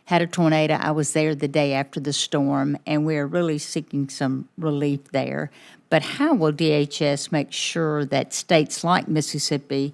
had a tornado. I was there the day after the storm, and we're really seeking some relief there. But how will DHS make sure that states like Mississippi,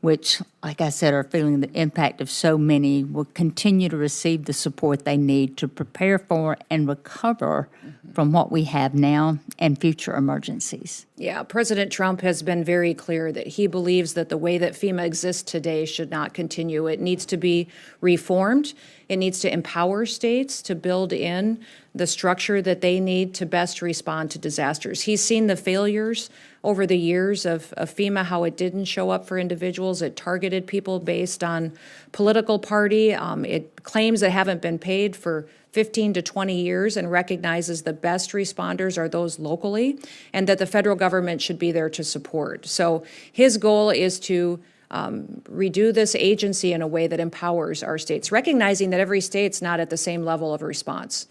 which, like I said, are feeling the impact of so many, will continue to receive the support they need to prepare for and recover from what we have now and future emergencies? Yeah, President Trump has been very clear that he believes that the way that FEMA exists today should not continue. It needs to be reformed. It needs to empower states to build in the structure that they need to best respond to disasters. He's seen the failures over the years of FEMA, how it didn't show up for individuals. It targeted people based on political party. It claims that haven't been paid for 15 to 20 years and recognizes the best responders are those locally and that the federal government should be there to support. So his goal is to redo this agency in a way that empowers our states, recognizing that every state's not at the same level of response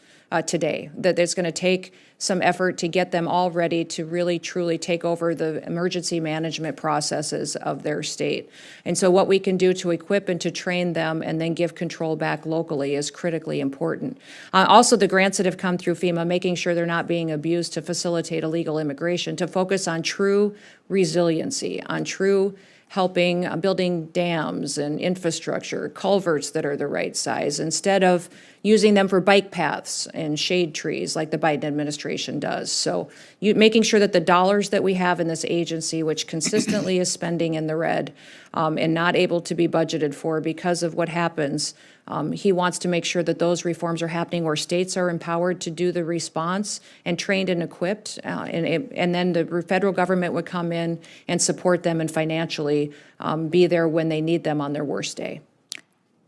today, that it's going to take some effort to get them all ready to really, truly take over the emergency management processes of their state. And so what we can do to equip and to train them and then give control back locally is critically important. Also, the grants that have come through FEMA, making sure they're not being abused to facilitate illegal immigration, to focus on true resiliency, on true helping building dams and infrastructure, culverts that are the right size, instead of using them for bike paths and shade trees like the Biden administration does. So making sure that the dollars that we have in this agency, which consistently is spending in the red and not able to be budgeted for because of what happens, he wants to make sure that those reforms are happening where states are empowered to do the response and trained and equipped, and then the federal government would come in and support them and financially be there when they need them on their worst day.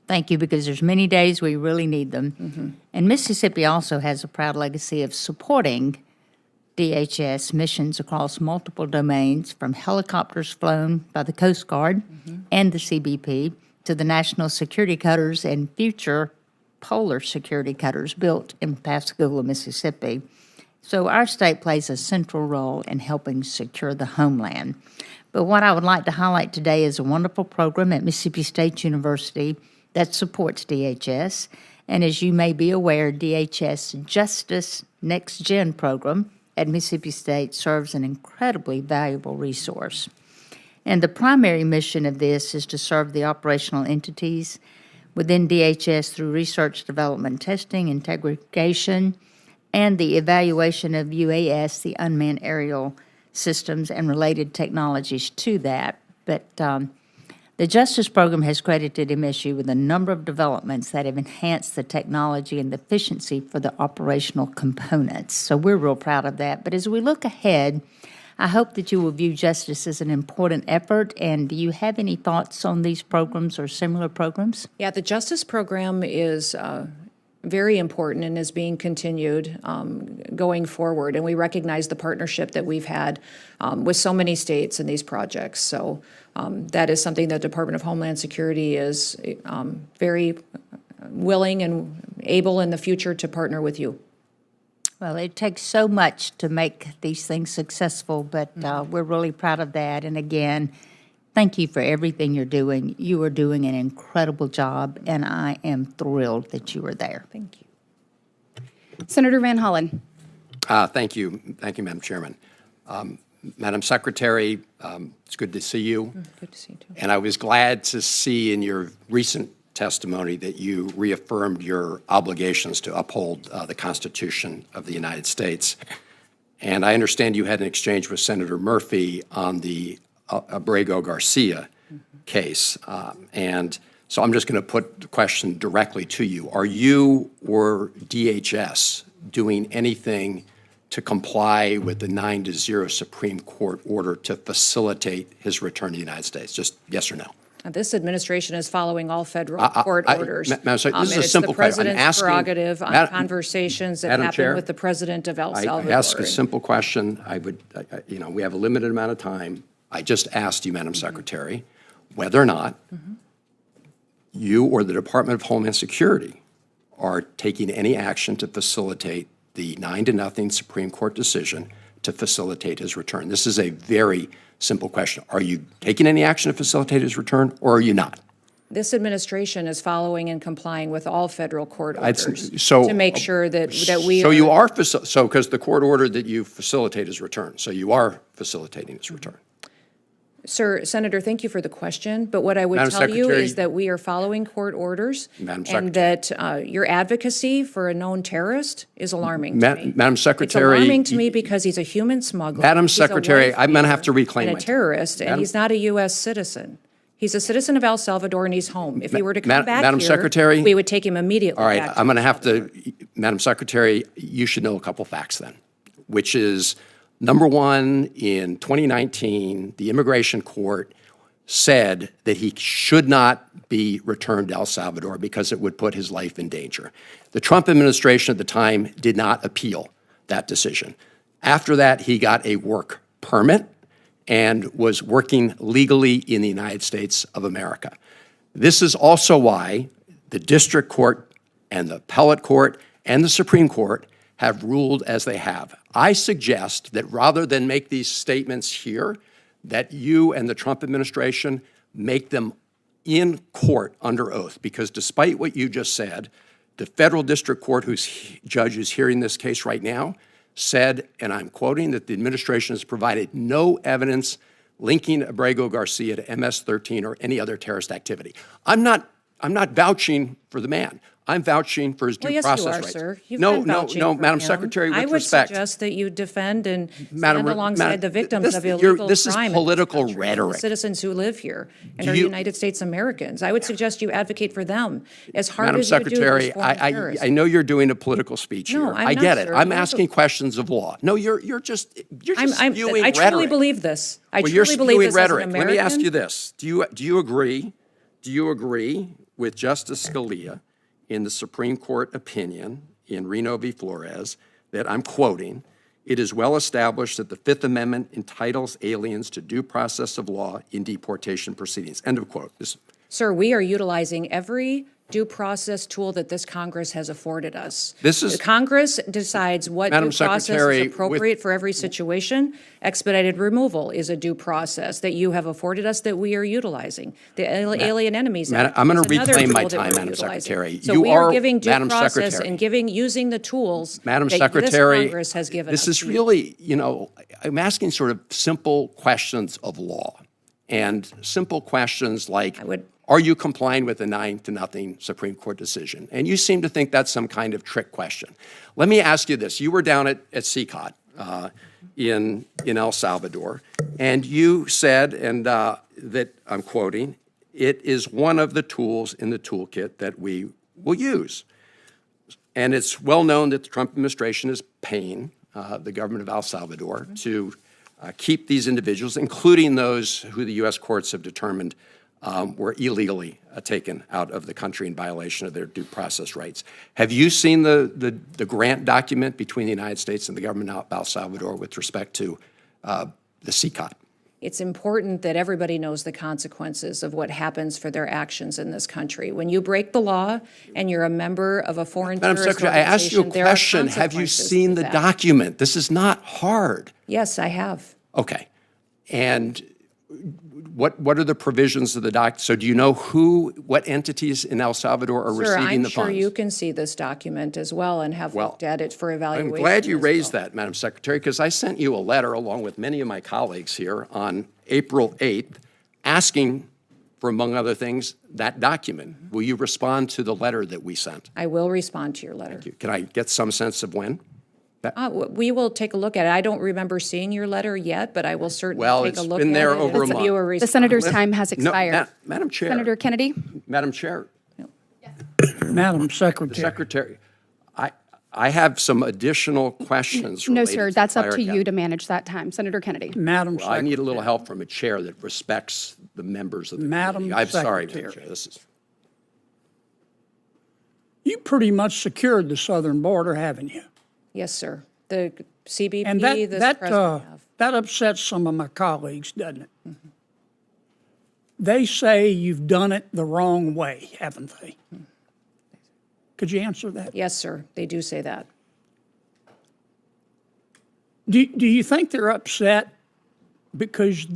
Thank you, because there's many days we really need them. And Mississippi also has a proud legacy of supporting DHS missions across multiple domains, from helicopters flown by the Coast Guard and the CBP to the national security cutters and future polar security cutters built in Pascagoula, Mississippi. So our state plays a central role in helping secure the homeland. But what I would like to highlight today is a wonderful program at Mississippi State University that supports DHS. And as you may be aware, DHS Justice Next Gen program at Mississippi State serves an incredibly valuable resource. And the primary mission of this is to serve the operational entities within DHS through research, development, testing, integration, and the evaluation of UAS, the unmanned aerial systems, and related technologies to that. But the Justice Program has credited MSU with a number of developments that have enhanced the technology and the efficiency for the operational components. So we're real proud of that. But as we look ahead, I hope that you will view justice as an important effort. And do you have any thoughts on these programs or similar programs? Yeah, the Justice Program is very important and is being continued going forward. And we recognize the partnership that we've had with so many states in these projects. So that is something that the Department of Homeland Security is very willing and able in the future to partner with you. Well, it takes so much to make these things successful, but we're really proud of that. And again, thank you for everything you're doing. You are doing an incredible job, and I am thrilled that you are there. Thank you. Senator Van Hollen. Thank you. Thank you, Madam Chairman. Madam Secretary, it's good to see you. Good to see you, too. And I was glad to see in your recent testimony that you reaffirmed your obligations to uphold the Constitution of the United States. And I understand you had an exchange with Senator Murphy on the Abrego Garcia case. And so I'm just going to put the question directly to you. Are you or DHS doing anything to comply with the 9-0 Supreme Court order to facilitate his return to the United States? Just yes or no? This administration is following all federal court orders. Madam Secretary, this is a It's simple the question. I'm president's asking- prerogative on conversations that Madam happen Chair, with the president of El Salvador. I ask a simple question. We have a limited amount of time. I just asked you, Madam Secretary, whether or not you or the Department of Homeland Security are taking any action to facilitate the 9-0 Supreme Court decision to facilitate his return. This is a very simple question. Are you taking any action to facilitate his return, or are you not? This administration is following and complying with all federal court orders so- to make sure that we So are. you are, because the court ordered that you facilitate his return, so you are facilitating his return. Sir, Senator, thank you for the question, but what I would Madam tell you Secretary- is that we are following court orders. Madam And that your advocacy for a known terrorist is alarming to me. Madam It's Secretary. alarming to me because he's a human smuggler. Madam he's a Secretary, wife I'm going to have to beater, reclaim and my a time. terrorist, and Madam- he's not a U.S. citizen. He's a citizen of El Salvador, and he's home. If he were to come back Madam here, Secretary- we would take him immediately All right, back I'm going to El have Salvador. to, Madam Secretary, you should know a couple facts then, which is, number one, in 2019, the Immigration Court said that he should not be returned to El Salvador because it would put his life in danger. The Trump administration at the time did not appeal that decision. After that, he got a work permit and was working legally in the United States of America. This is also why the district court and the appellate court and the Supreme Court have ruled as they have. I suggest that rather than make these statements here, that you and the Trump administration make them in court under oath, because despite what you just said, the federal district court whose judge is hearing this case right now said, and I'm quoting, that the administration has provided no evidence linking Abrego Garcia to MS-13 or any other terrorist activity. I'm not vouching for the man. I'm vouching for his due Well, yes, process you are, rights. sir. You've No, been no, vouching no, for Madam him. Secretary, with I would respect. suggest that you defend and Madam- stand alongside Madam, the victims this- of illegal this is crime in political country, rhetoric. the citizens who live here and Do are you- United States Americans. I would suggest you advocate for them as hard Madam as you do Secretary, those foreign terrorists. I know you're doing a political speech No, here. I'm I not, get it. sir. I'm I'm- asking questions of law. No, you're just spewing I rhetoric. truly believe this. I Well, you're truly believe spewing this rhetoric. as an Let American. me ask you this: Do you agree with Justice Scalia in the Supreme Court opinion in Reno v. Flores that, I'm quoting, "It is well established that the Fifth Amendment entitles aliens to due process of law in deportation proceedings." End of quote. Sir, we are utilizing every due process tool that this Congress has afforded us. This is- The Congress decides what Madam due process Secretary, is appropriate for every situation. Expedited removal is a due process that you have afforded us that we are utilizing. The Alien Enemies Act I'm gonna is another reclaim my tool that time, we're Madam utilizing. Secretary. So You we are are- giving due Madam process Secretary. and using the tools Madam that Secretary, this Congress has given us. this is really, I'm asking sort of simple questions of law and simple questions like, are you complying with the 9-0 Supreme Court decision? And you seem to think that's some kind of trick question. Let me ask you this. You were down at CCOT in El Salvador, and you said, and that, I'm quoting, "It is one of the tools in the toolkit that we will use." And it's well known that the Trump administration is paying the government of El Salvador to keep these individuals, including those who the U.S. courts have determined were illegally taken out of the country in violation of their due process rights. Have you seen the grant document between the United States and the government of El Salvador with respect to the CCOT? It's important that everybody knows the consequences of what happens for their actions in this country. When you break the law and you're a member of a foreign Madam terrorist Secretary, I asked you a organization, there are question. Have you consequences seen to the that. document? This is not hard. Yes, I have. Okay. And what are the provisions of the doc? So do you know what entities in El Salvador are Sir, receiving I'm the sure funds? you can see this document as well and have looked at it for I'm evaluation. glad you as raised well. that, Madam Secretary, because I sent you a letter along with many of my colleagues here on April 8th asking for, among other things, that document. Will you respond to the letter that we sent? I will respond to your letter. Can I get some sense of when? We will take a look at it. I don't remember seeing your letter yet, but I will certainly Well, take a it's look been at there it over a and give month. you a The response. senator's time has No, expired. Madam Chair. Senator Kennedy? Madam Chair. Madam The Secretary. Secretary, I have some additional questions No, related sir, to that's up fire to you cap. to manage that time. Senator Kennedy? Madam Well, I need a Secretary. little help from a chair that respects the members of the Madam committee. I'm sorry, Madam Secretary. Chair. This is, You pretty much secured the southern border, haven't you? Yes, sir. The CBP, And this that president have. that upsets some of my colleagues, doesn't it? Mm-hmm. They say you've done it the wrong way, haven't they? Could you answer that? Yes, sir. They do say that. Do you think they're upset because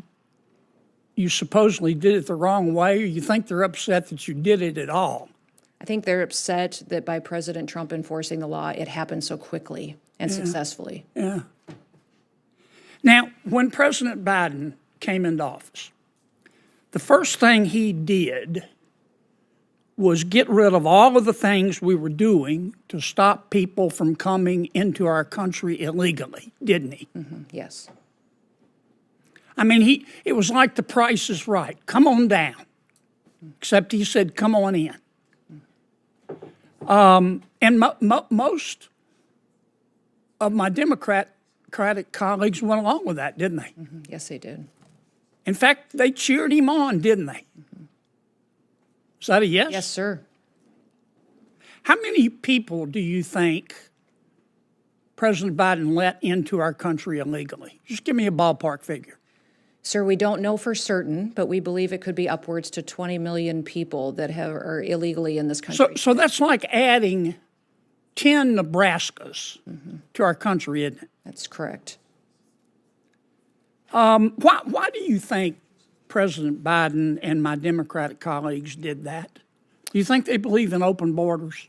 you supposedly did it the wrong way, or you think they're upset that you did it at all? I think they're upset that by President Trump enforcing the law, it happened so quickly and successfully. Yeah. Now, when President Biden came into office, the first thing he did was get rid of all of the things we were doing to stop people from coming into our country illegally, didn't he? Yes. I mean, it was like The Price is Right. Come on down. Except he said, come on in. And most of my Democratic colleagues went along with that, didn't they? Yes, they did. In fact, they cheered him on, didn't they? Is that a yes? Yes, sir. How many people do you think President Biden let into our country illegally? Just give me a ballpark figure. Sir, we don't know for certain, but we believe it could be upwards to 20 million people that are illegally in this country. So that's like adding 10 Nebraskas to our country, isn't it? That's correct. Why do you think President Biden and my Democratic colleagues did that? Do you think they believe in open borders?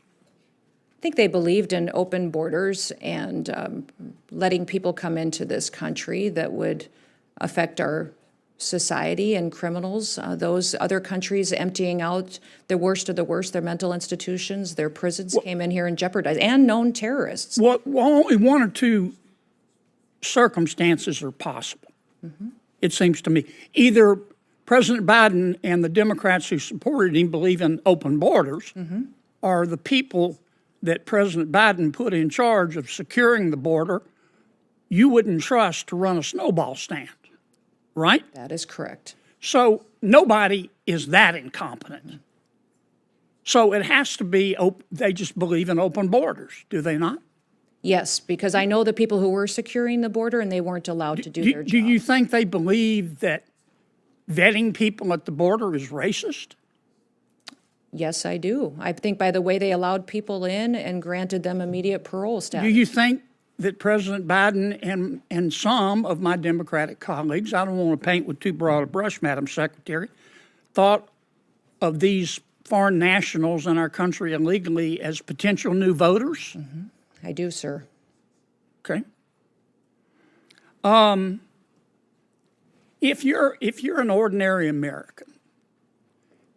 I think they believed in open borders and letting people come into this country that would affect our society and criminals. Those other countries emptying out the worst of the worst, their mental institutions, their prisons came in here and jeopardized, and known terrorists. Well, only one or two circumstances are possible, it seems to me. Either President Biden and the Democrats who supported him believe in open borders, or the people that President Biden put in charge of securing the border, you wouldn't trust to run a snowball stand, right? That is correct. So nobody is that incompetent. So it has to be, they just believe in open borders, do they not? Yes, because I know the people who were securing the border and they weren't allowed to do their job. Do you think they believe that vetting people at the border is racist? Yes, I do. I think by the way they allowed people in and granted them immediate parole status. Do you think that President Biden and some of my Democratic colleagues, I don't want to paint with too broad a brush, Madam Secretary, thought of these foreign nationals in our country illegally as potential new voters? I do, sir. Okay. If you're an ordinary American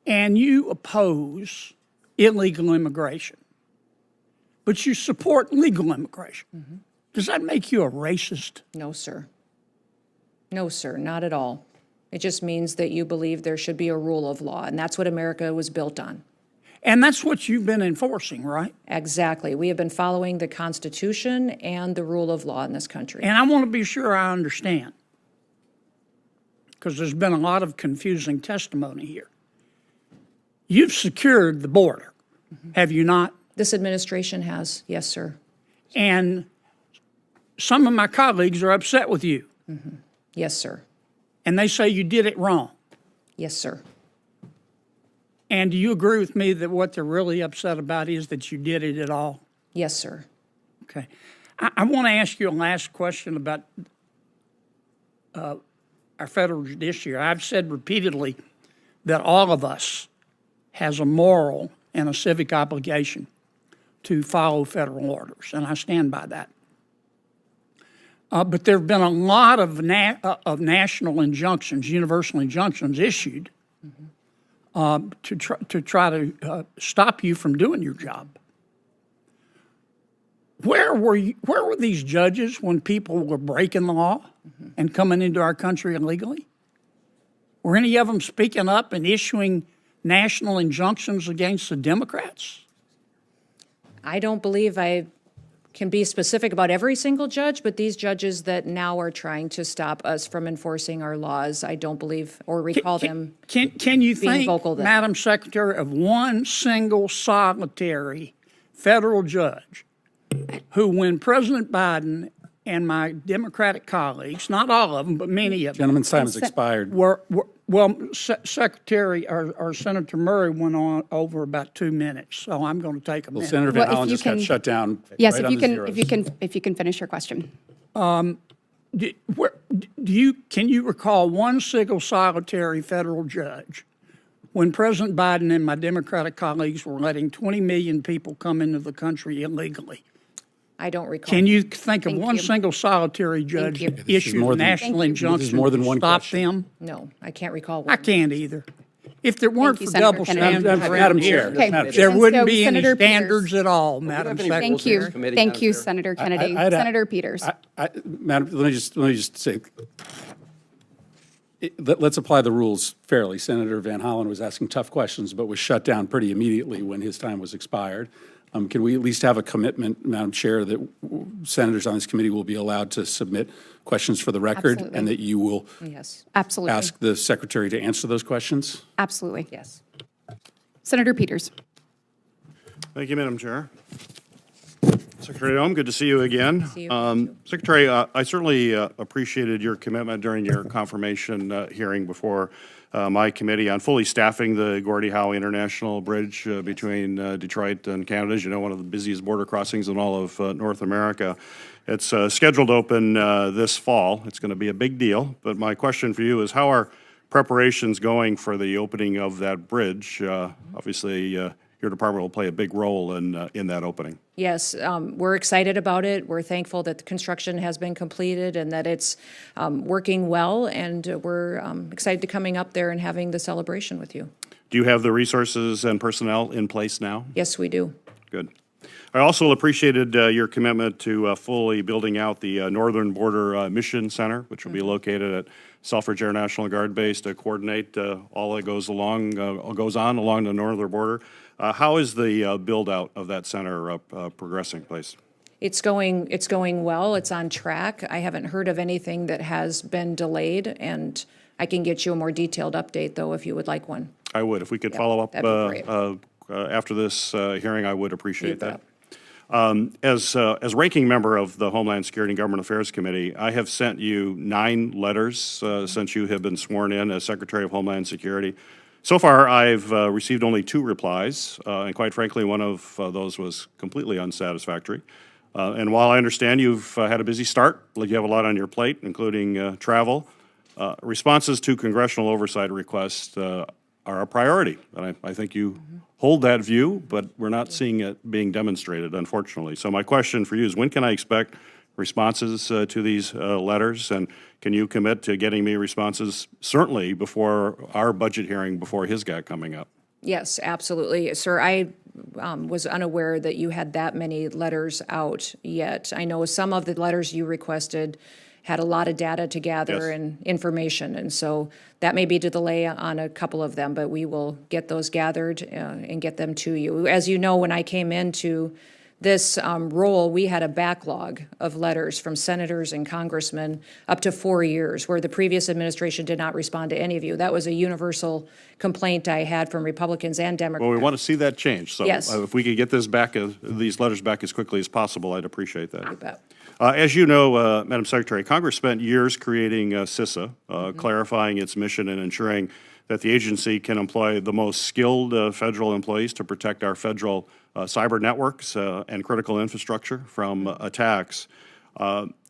and you oppose illegal immigration, but you support legal immigration, does that make you a racist? No, sir. No, sir, not at all. It just means that you believe there should be a rule of law, and that's what America was built on. And that's what you've been enforcing, right? Exactly. We have been following the Constitution and the rule of law in this country. And I want to be sure I understand, because there's been a lot of confusing testimony here. You've secured the border, have you not? This administration has, yes, sir. And some of my colleagues are upset with you, Yes, sir. and they say you did it wrong. Yes, sir. And do you agree with me that what they're really upset about is that you did it at all? Yes, sir. Okay. I want to ask you a last question about our federal judiciary. I've said repeatedly that all of us has a moral and a civic obligation to follow federal orders, and I stand by that. But there have been a lot of national injunctions, universal injunctions issued to try to stop you from doing your job. Where were these judges when people were breaking the law and coming into our country illegally? Were any of them speaking up and issuing national injunctions against the Democrats? I don't believe I can be specific about every single judge, but these judges that now are trying to stop us from enforcing our laws, I don't believe or recall them. Can you being think, vocal then. Madam Secretary, of one single solitary federal judge who, when President Biden and my Democratic colleagues, not all of them, but many of them, Gentleman's time has expired. Secretary or Senator Murray went on over about 2 minutes, so I'm going to take a minute. Senator Van Well, if Hollen you just got can- shut down. Yes, right if on you the can, zeros. if you can finish your question. Can you recall one single solitary federal judge when President Biden and my Democratic colleagues were letting 20 million people come into the country illegally? I don't recall. Can you think of Thank one you. single solitary judge you. that This is issued more a than- national Thank you. This is injunction more than to one stop question. them? No, I can't recall I one. can't either. If there weren't you, for Senator double Kennedy. standards Madam around Chair, here, Okay. Madam there And wouldn't so be any Senator Peters- standards at all, Madam any Secretary. Thank you. Committee, Thank Madam you, Chair. Senator Kennedy. I'd- Senator Peters. Madam, let me just say, let's apply the rules fairly. Senator Van Hollen was asking tough questions, but was shut down pretty immediately when his time was expired. Can we at least have a commitment, Madam Chair, that senators on this committee will be allowed to submit questions for the record, Absolutely. and that you will Yes, Absolutely. ask the secretary to answer those questions? Absolutely. yes. Senator Peters. Thank you, Madam Chair. Secretary Noem, good to see you again. See you. Secretary, I certainly appreciated your commitment during your confirmation hearing before my committee on fully staffing the Gordie Howe International Bridge between Detroit and Canada. As you know, one of the busiest border crossings in all of North America. It's scheduled to open this fall. It's going to be a big deal. But my question for you is, how are preparations going for the opening of that bridge? Obviously, your department will play a big role in that opening. Yes, we're excited about it. We're thankful that the construction has been completed and that it's working well, and we're excited to coming up there and having the celebration with you. Do you have the resources and personnel in place now? Yes, we do. Good. I also appreciated your commitment to fully building out the Northern Border Mission Center, which will be located at Selfridge Air National Guard Base to coordinate all that goes on along the northern border. How is the build-out of that center progressing, please? It's going well. It's on track. I haven't heard of anything that has been delayed, and I can get you a more detailed update, though, if you would like one. I would. If we could follow up that'd be after this hearing, I would appreciate You that. bet. As ranking member of the Homeland Security and Government Affairs Committee, I have sent you 9 letters since you have been sworn in as Secretary of Homeland Security. So far, I've received only 2 replies, and quite frankly, one of those was completely unsatisfactory. And while I understand you've had a busy start, like you have a lot on your plate, including travel, responses to congressional oversight requests are a priority. And I think you hold that view, but we're not seeing it being demonstrated, unfortunately. So my question for you is, when can I expect responses to these letters? And can you commit to getting me responses certainly before our budget hearing, before his GAC coming up? Yes, absolutely. Sir, I was unaware that you had that many letters out yet. I know some of the letters you requested had a lot of data to gather Yes. and information, and so that may be a delay on a couple of them, but we will get those gathered and get them to you. As you know, when I came into this role, we had a backlog of letters from senators and congressmen up to 4 years where the previous administration did not respond to any of you. That was a universal complaint I had from Republicans and Democrats. Well, we want to see that change. So Yes. if we could get this back, these letters back as quickly as possible, I'd appreciate that. You bet. As you know, Madam Secretary, Congress spent years creating CISA, clarifying its mission and ensuring that the agency can employ the most skilled federal employees to protect our federal cyber networks and critical infrastructure from attacks.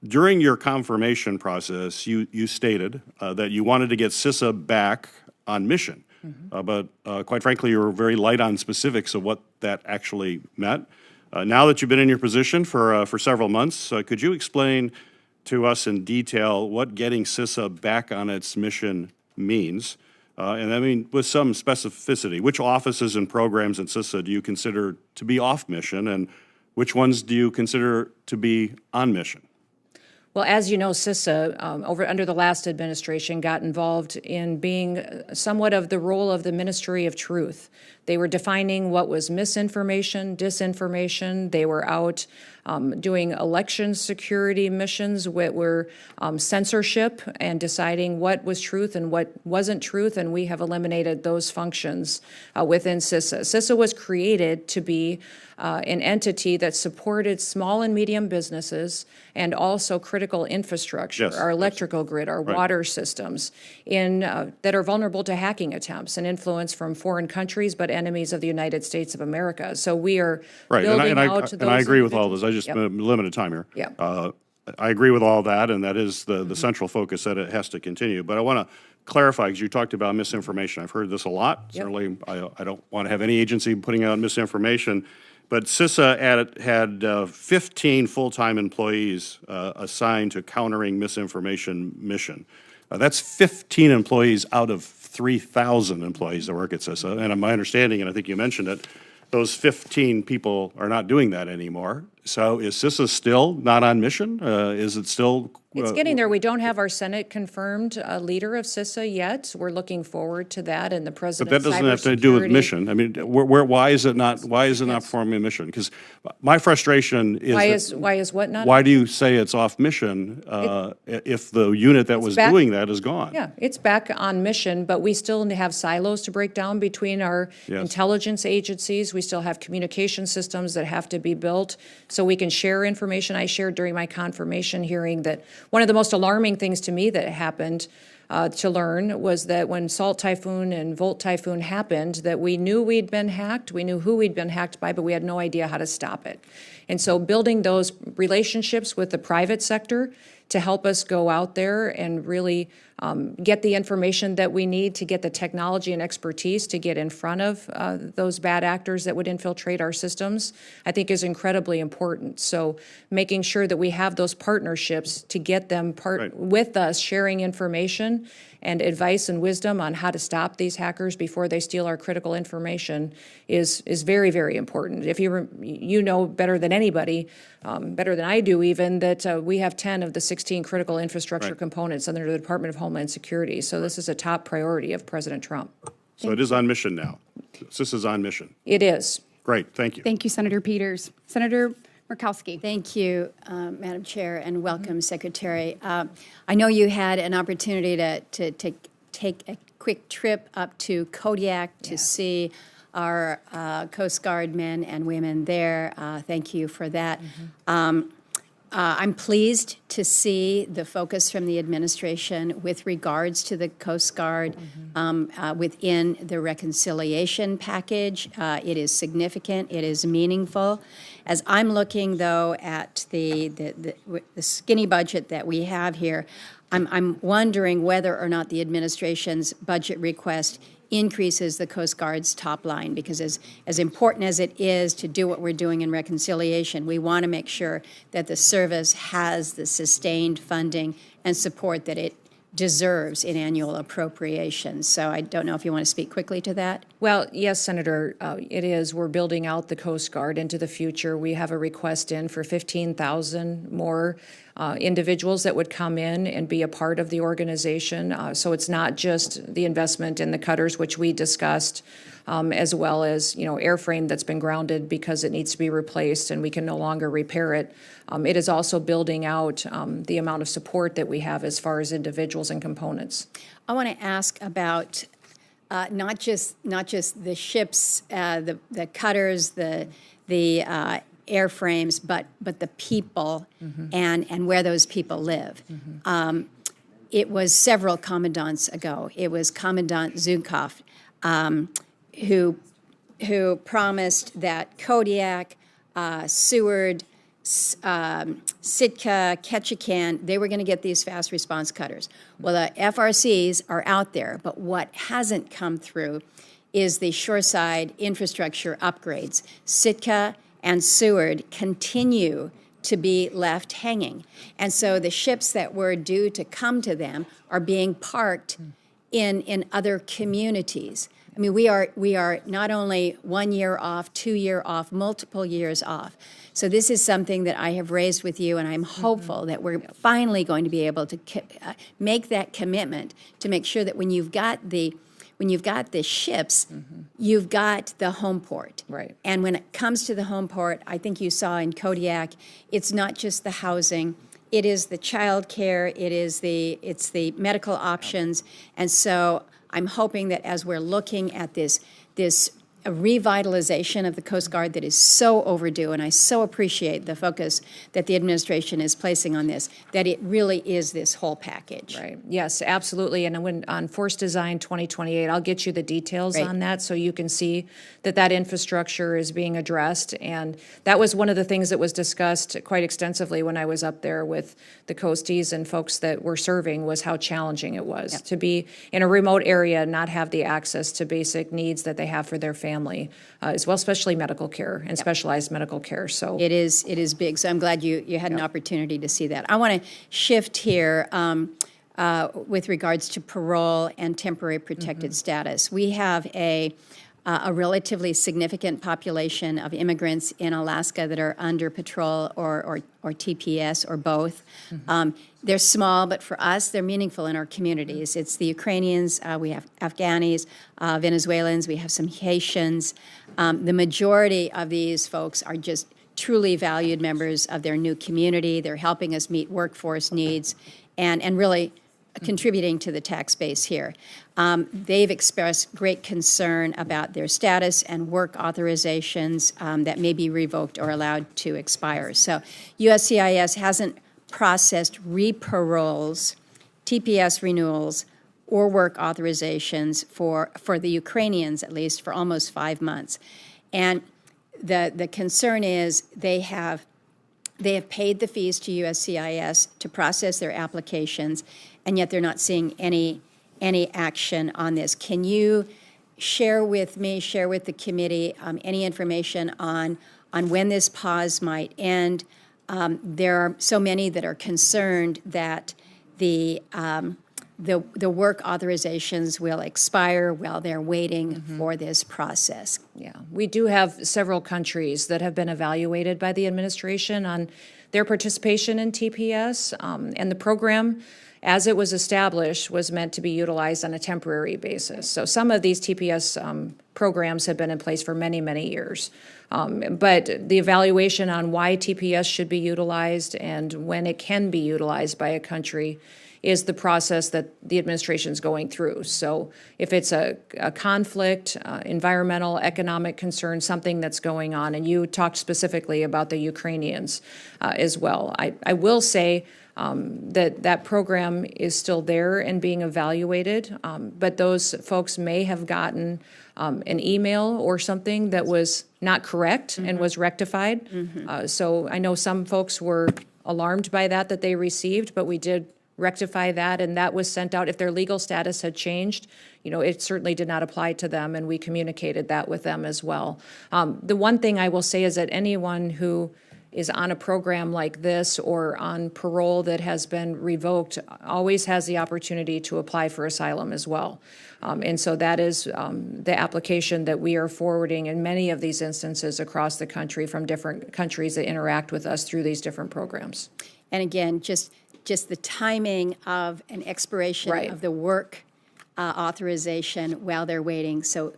During your confirmation process, you stated that you wanted to get CISA back on mission. But quite frankly, you were very light on specifics of what that actually meant. Now that you've been in your position for several months, could you explain to us in detail what getting CISA back on its mission means? And I mean, with some specificity, which offices and programs in CISA do you consider to be off mission, and which ones do you consider to be on mission? Well, as you know, CISA, under the last administration, got involved in being somewhat of the role of the Ministry of Truth. They were defining what was misinformation, disinformation. They were out doing election security missions, what were censorship, and deciding what was truth and what wasn't truth, and we have eliminated those functions within CISA. CISA was created to be an entity that supported small and medium businesses and also critical infrastructure, Yes, our electrical grid, our water systems, that are vulnerable to hacking attempts and influence from foreign countries, but enemies of the United States of America. So we are building out to those. And I agree with all individuals. this. I just limited time here. Yep. I agree with all that, and that is the central focus that it has to continue. But I want to clarify, because you talked about misinformation. I've heard this a lot. Yep. Certainly, I don't want to have any agency putting out misinformation. But CISA had 15 full-time employees assigned to countering misinformation mission. That's 15 employees out of 3,000 employees that work at CISA. And my understanding, and I think you mentioned it, those 15 people are not doing that anymore. So is CISA still not on mission? Is it still? It's getting there. We don't have our Senate confirmed leader of CISA yet. We're looking forward to that, and the But president's that doesn't have to do with cybersecurity- mission. I mean, why is it not? Why is it not performing a mission? Because my frustration is Why is what not? why do you say it's off mission if the unit that was back- doing that is gone? Yeah, it's back on mission, but we still have silos to break down between our Yes. intelligence agencies. We still have communication systems that have to be built so we can share information. I shared during my confirmation hearing that one of the most alarming things to me that happened to learn was that when Salt Typhoon and Volt Typhoon happened, that we knew we'd been hacked, we knew who we'd been hacked by, but we had no idea how to stop it. And so building those relationships with the private sector to help us go out there and really get the information that we need to get the technology and expertise to get in front of those bad actors that would infiltrate our systems, I think is incredibly important. So making sure that we have those partnerships to get them with us, sharing information and advice and wisdom on how to stop these hackers before they steal our critical information is very, very important. If you know better than anybody, better than I do even, that we have 10 of the 16 critical infrastructure components under the Department of Homeland Security. So this is a top priority of President Trump. So it is on mission now. CISA is on mission. It is. Great, thank you. Thank you, Senator Peters. Senator Murkowski. Thank you, Madam Chair, and welcome, Secretary. I know you had an opportunity to take a quick trip up to Kodiak to see our Coast Guard men and women there. Thank you for that. I'm pleased to see the focus from the administration with regards to the Coast Guard within the reconciliation package. It is significant. It is meaningful. As I'm looking, though, at the skinny budget that we have here, I'm wondering whether or not the administration's budget request increases the Coast Guard's top line, because as important as it is to do what we're doing in reconciliation, we want to make sure that the service has the sustained funding and support that it deserves in annual appropriations. So I don't know if you want to speak quickly to that. Well, yes, Senator, it is. We're building out the Coast Guard into the future. We have a request in for 15,000 more individuals that would come in and be a part of the organization. So it's not just the investment in the cutters, which we discussed, as well as, airframe that's been grounded because it needs to be replaced and we can no longer repair it. It is also building out the amount of support that we have as far as individuals and components. I want to ask about not just the ships, the cutters, the airframes, but the people and where those people live. It was several commandants ago. It was Commandant Zukov who promised that Kodiak, Seward, Sitka, Ketchikan, they were going to get these fast response cutters. Well, the FRCs are out there, but what hasn't come through is the shoreside infrastructure upgrades. Sitka and Seward continue to be left hanging. And so the ships that were due to come to them are being parked in other communities. I mean, we are not only 1 year off, 2 year off, multiple years off. So this is something that I have raised with you, and I'm hopeful that we're finally going to be able to make that commitment to make sure that when you've got the ships, you've got the home port. Right. And when it comes to the home port, I think you saw in Kodiak, it's not just the housing, it is the child care, it's the medical options. And so I'm hoping that as we're looking at this a revitalization of the Coast Guard that is so overdue, and I so appreciate the focus that the administration is placing on this, that it really is this whole package. Right. Yes, absolutely. And when on Force Design 2028, I'll get you the details on that so you can see that infrastructure is being addressed. And that was one of the things that was discussed quite extensively when I was up there with the Coasties and folks that were serving, was how challenging it was to be in a remote area and not have the access to basic needs that they have for their family, as well, especially medical care and specialized medical care. So it is big. So I'm glad you had an opportunity to see that. I want to shift here with regards to parole and temporary protected status. We have a relatively significant population of immigrants in Alaska that are under patrol or TPS or both. They're small, but for us, they're meaningful in our communities. It's the Ukrainians, we have Afghanis, Venezuelans, we have some Haitians. The majority of these folks are just truly valued members of their new community. They're helping us meet workforce needs and really contributing to the tax base here. They've expressed great concern about their status and work authorizations that may be revoked or allowed to expire. So USCIS hasn't processed reparoles, TPS renewals, or work authorizations for the Ukrainians, at least, for almost 5 months. And the concern is they have paid the fees to USCIS to process their applications, and yet they're not seeing any action on this. Can you share with me, share with the committee, any information on when this pause might end? There are so many that are concerned that the work authorizations will expire while they're waiting for this process. Yeah, we do have several countries that have been evaluated by the administration on their participation in TPS, and the program, as it was established, was meant to be utilized on a temporary basis. So some of these TPS programs have been in place for many, many years. But the evaluation on why TPS should be utilized and when it can be utilized by a country is the process that the administration is going through. So if it's a conflict, environmental, economic concern, something that's going on, and you talked specifically about the Ukrainians as well, I will say that program is still there and being evaluated, but those folks may have gotten an email or something that was not correct and was rectified. So I know some folks were alarmed by that they received, but we did rectify that, and that was sent out. If their legal status had changed, it certainly did not apply to them, and we communicated that with them as well. The one thing I will say is that anyone who is on a program like this or on parole that has been revoked always has the opportunity to apply for asylum as well. And so that is the application that we are forwarding in many of these instances across the country from different countries that interact with us through these different programs. And again, just the timing of an expiration of the work authorization while they're waiting. So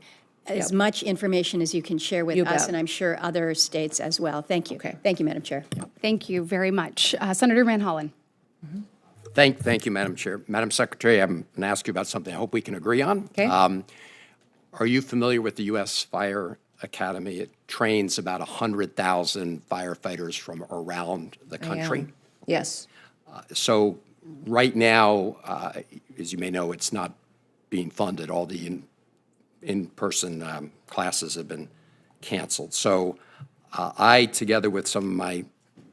as much information as you can share with You us, bet. and I'm sure other states as well. Thank you. Okay. Thank you, Madam Chair. Thank you very much. Senator Van Hollen. Thank you, Madam Chair. Madam Secretary, I'm going to ask you about something I hope we can agree on. Okay. Are you familiar with the U.S. Fire Academy? It trains about 100,000 firefighters from around the country. Yes. So right now, as you may know, it's not being funded. All the in-person classes have been canceled. So I, together with some of my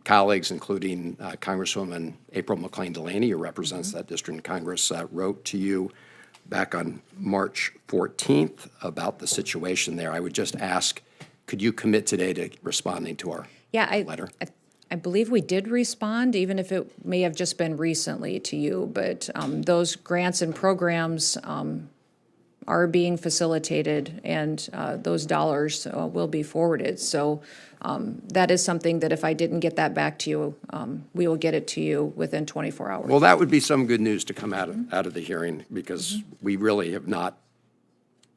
colleagues, including Congresswoman April McLean Delaney, who represents that district in Congress, wrote to you back on March 14th about the situation there. I would just ask, could you commit today to responding to our letter? I believe we did respond, even if it may have just been recently to you, but those grants and programs are being facilitated, and those dollars will be forwarded. So that is something that if I didn't get that back to you, we will get it to you within 24 hours. Well, that would be some good news to come out of the hearing, because we really have not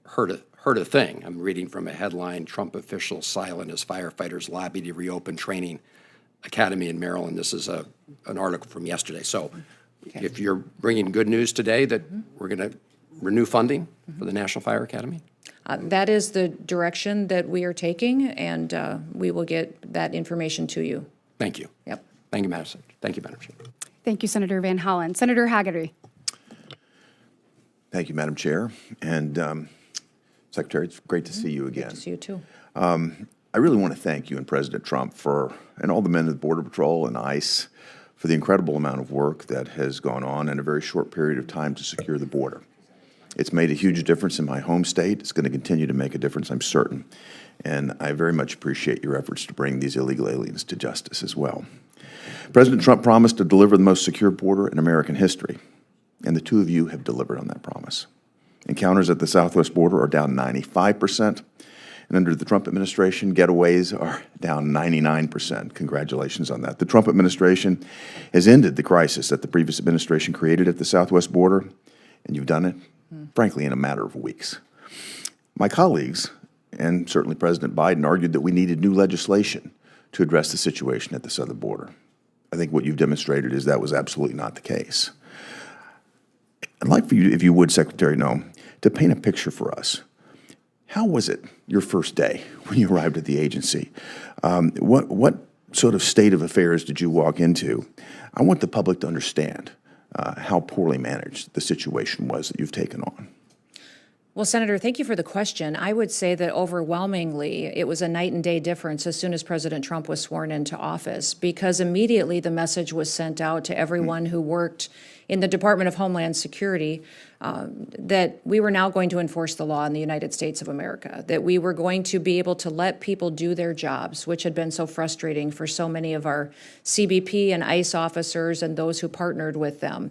heard a thing. I'm reading from a headline: Trump officials silent as firefighters lobby to reopen training academy in Maryland. This is an article from yesterday. So if you're bringing good news today that we're going to renew funding for the National Fire Academy? That is the direction that we are taking, and we will get that information to you. Thank you. Yep. Thank you, Madam Chair. Thank you, Madam Chair. Thank you, Senator Van Hollen. Senator Haggerty. Thank you, Madam Chair. And Secretary, it's great to see you again. Good to see you, too. I really want to thank you and President Trump and all the men of the Border Patrol and ICE for the incredible amount of work that has gone on in a very short period of time to secure the border. It's made a huge difference in my home state. It's going to continue to make a difference, I'm certain. And I very much appreciate your efforts to bring these illegal aliens to justice as well. President Trump promised to deliver the most secure border in American history, and the two of you have delivered on that promise. Encounters at the southwest border are down 95%, and under the Trump administration, getaways are down 99%. Congratulations on that. The Trump administration has ended the crisis that the previous administration created at the southwest border, and you've done it, frankly, in a matter of weeks. My colleagues, and certainly President Biden, argued that we needed new legislation to address the situation at the southern border. I think what you've demonstrated is that was absolutely not the case. I'd like for you, if you would, Secretary Noem, to paint a picture for us. How was it your first day when you arrived at the agency? What sort of state of affairs did you walk into? I want the public to understand how poorly managed the situation was that you've taken on. Well, Senator, thank you for the question. I would say that overwhelmingly it was a night and day difference as soon as President Trump was sworn into office, because immediately the message was sent out to everyone who worked in the Department of Homeland Security that we were now going to enforce the law in the United States of America, that we were going to be able to let people do their jobs, which had been so frustrating for so many of our CBP and ICE officers and those who partnered with them.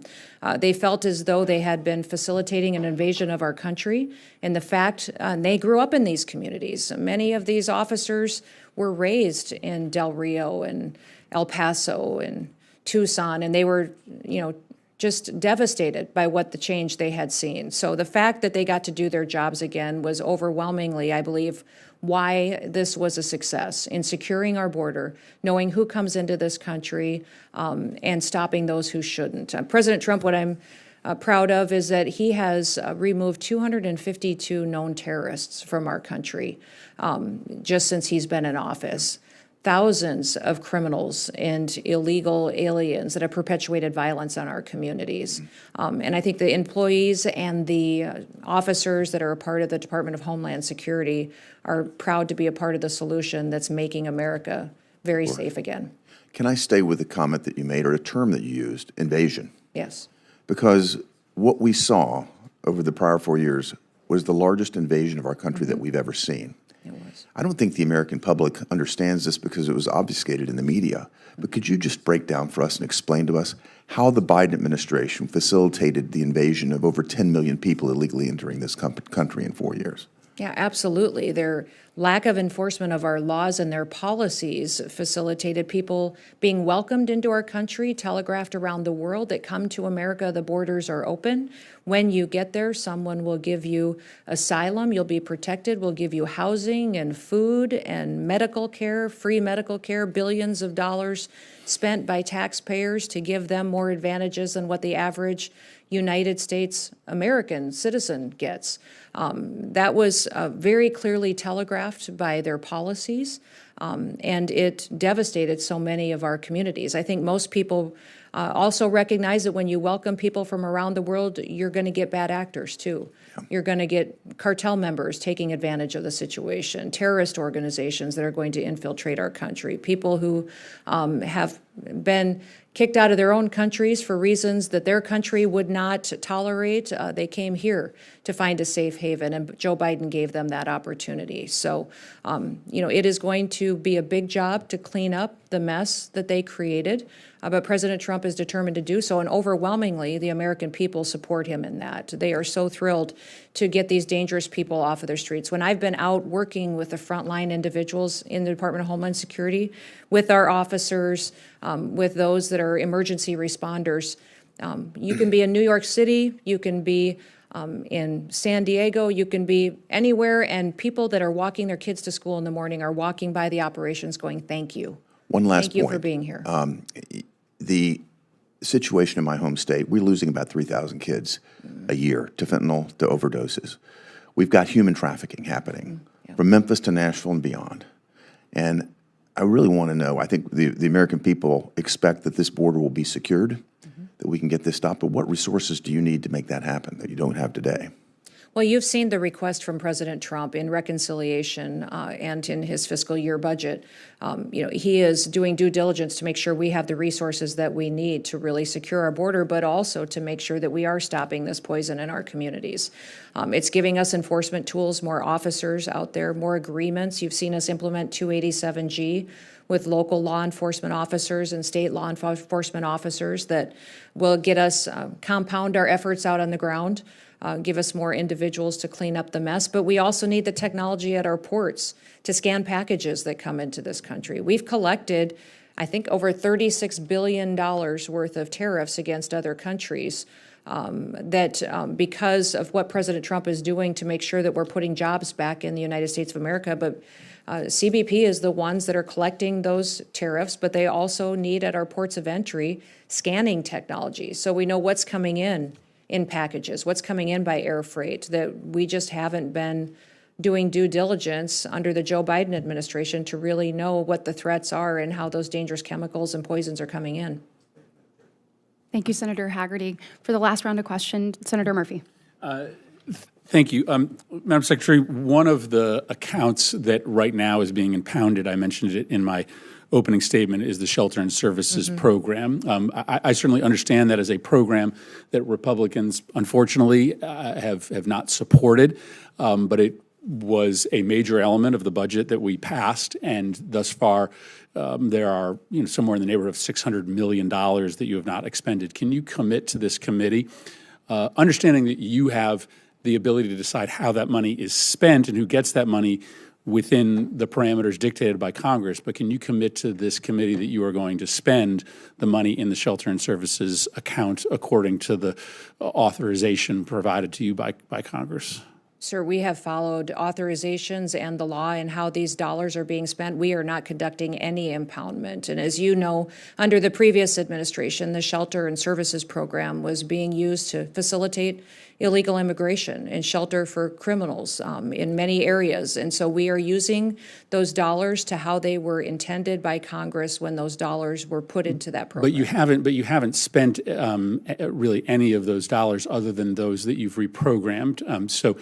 They felt as though they had been facilitating an invasion of our country, and the fact they grew up in these communities. Many of these officers were raised in Del Rio and El Paso and Tucson, and they were, just devastated by what the change they had seen. So the fact that they got to do their jobs again was overwhelmingly, I believe, why this was a success in securing our border, knowing who comes into this country, and stopping those who shouldn't. President Trump, what I'm proud of is that he has removed 252 known terrorists from our country just since he's been in office. Thousands of criminals and illegal aliens that have perpetuated violence on our communities. And I think the employees and the officers that are a part of the Department of Homeland Security are proud to be a part of the solution that's making America very safe again. Can I stay with the comment that you made, or a term that you used, invasion? Yes. Because what we saw over the prior 4 years was the largest invasion of our country that we've ever seen. It was. I don't think the American public understands this because it was obfuscated in the media. But could you just break down for us and explain to us how the Biden administration facilitated the invasion of over 10 million people illegally entering this country in 4 years? Yeah, absolutely. Their lack of enforcement of our laws and their policies facilitated people being welcomed into our country, telegraphed around the world that come to America, the borders are open. When you get there, someone will give you asylum, you'll be protected, will give you housing and food and medical care, free medical care, billions of dollars spent by taxpayers to give them more advantages than what the average United States American citizen gets. That was very clearly telegraphed by their policies, and it devastated so many of our communities. I think most people also recognize that when you welcome people from around the world, you're going to get bad actors too. You're going to get cartel members taking advantage of the situation, terrorist organizations that are going to infiltrate our country, people who have been kicked out of their own countries for reasons that their country would not tolerate. They came here to find a safe haven, and Joe Biden gave them that opportunity. So, it is going to be a big job to clean up the mess that they created, but President Trump is determined to do so, and overwhelmingly, the American people support him in that. They are so thrilled to get these dangerous people off of their streets. When I've been out working with the frontline individuals in the Department of Homeland Security, with our officers, with those that are emergency responders, you can be in New York City, you can be in San Diego, you can be anywhere, and people that are walking their kids to school in the morning are walking by the operations going, thank you. One last Thank you point. for being here. The situation in my home state, we're losing about 3,000 kids a year to fentanyl, to overdoses. We've got human trafficking happening from Memphis to Nashville and beyond. And I really want to know, I think the American people expect that this border will be secured, that we can get this stopped, but what resources do you need to make that happen that you don't have today? Well, you've seen the request from President Trump in reconciliation and in his fiscal year budget. He is doing due diligence to make sure we have the resources that we need to really secure our border, but also to make sure that we are stopping this poison in our communities. It's giving us enforcement tools, more officers out there, more agreements. You've seen us implement 287G with local law enforcement officers and state law enforcement officers that will get us, compound our efforts out on the ground. Give us more individuals to clean up the mess. But we also need the technology at our ports to scan packages that come into this country. We've collected, I think, over $36 billion worth of tariffs against other countries because of what President Trump is doing to make sure that we're putting jobs back in the United States of America. But CBP is the ones that are collecting those tariffs, but they also need at our ports of entry scanning technology. So we know what's coming in packages, what's coming in by air freight, that we just haven't been doing due diligence under the Joe Biden administration to really know what the threats are and how those dangerous chemicals and poisons are coming in. Thank you, Senator Hagerty. For the last round of questions, Senator Murphy. Thank you. Madam Secretary, one of the accounts that right now is being impounded, I mentioned it in my opening statement, is the Shelter and Services Program. I certainly understand that as a program that Republicans, unfortunately, have not supported, but it was a major element of the budget that we passed, and thus far there are somewhere in the neighborhood of $600 million that you have not expended. Can you commit to this committee, understanding that you have the ability to decide how that money is spent and who gets that money within the parameters dictated by Congress, but can you commit to this committee that you are going to spend the money in the Shelter and Services account according to the authorization provided to you by Congress? Sir, we have followed authorizations and the law and how these dollars are being spent. We are not conducting any impoundment. And as you know, under the previous administration, the Shelter and Services Program was being used to facilitate illegal immigration and shelter for criminals in many areas. And so we are using those dollars to how they were intended by Congress when those dollars were put into that program. But you haven't spent really any of those dollars other than those that you've reprogrammed. So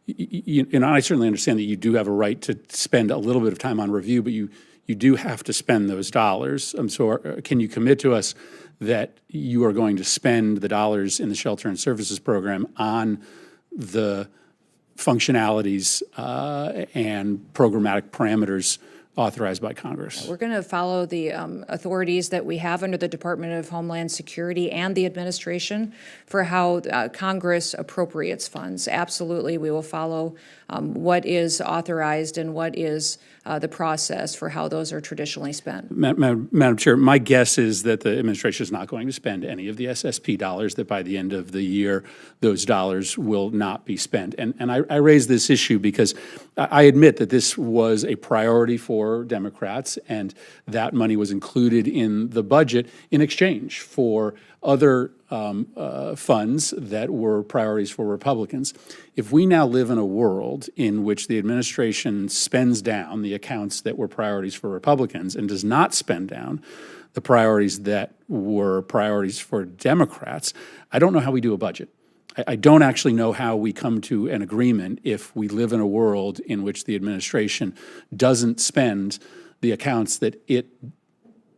I certainly understand that you do have a right to spend a little bit of time on review, but you do have to spend those dollars. So can you commit to us that you are going to spend the dollars in the Shelter and Services Program on the functionalities and programmatic parameters authorized by Congress. We're going to follow the authorities that we have under the Department of Homeland Security and the administration for how Congress appropriates funds. Absolutely, we will follow what is authorized and what is the process for how those are traditionally spent. Madam Chair, my guess is that the administration is not going to spend any of the SSP dollars, that by the end of the year, those dollars will not be spent. And I raise this issue because I admit that this was a priority for Democrats, and that money was included in the budget in exchange for other funds that were priorities for Republicans. If we now live in a world in which the administration spends down the accounts that were priorities for Republicans and does not spend down the priorities that were priorities for Democrats, I don't know how we do a budget. I don't actually know how we come to an agreement if we live in a world in which the administration doesn't spend the accounts that it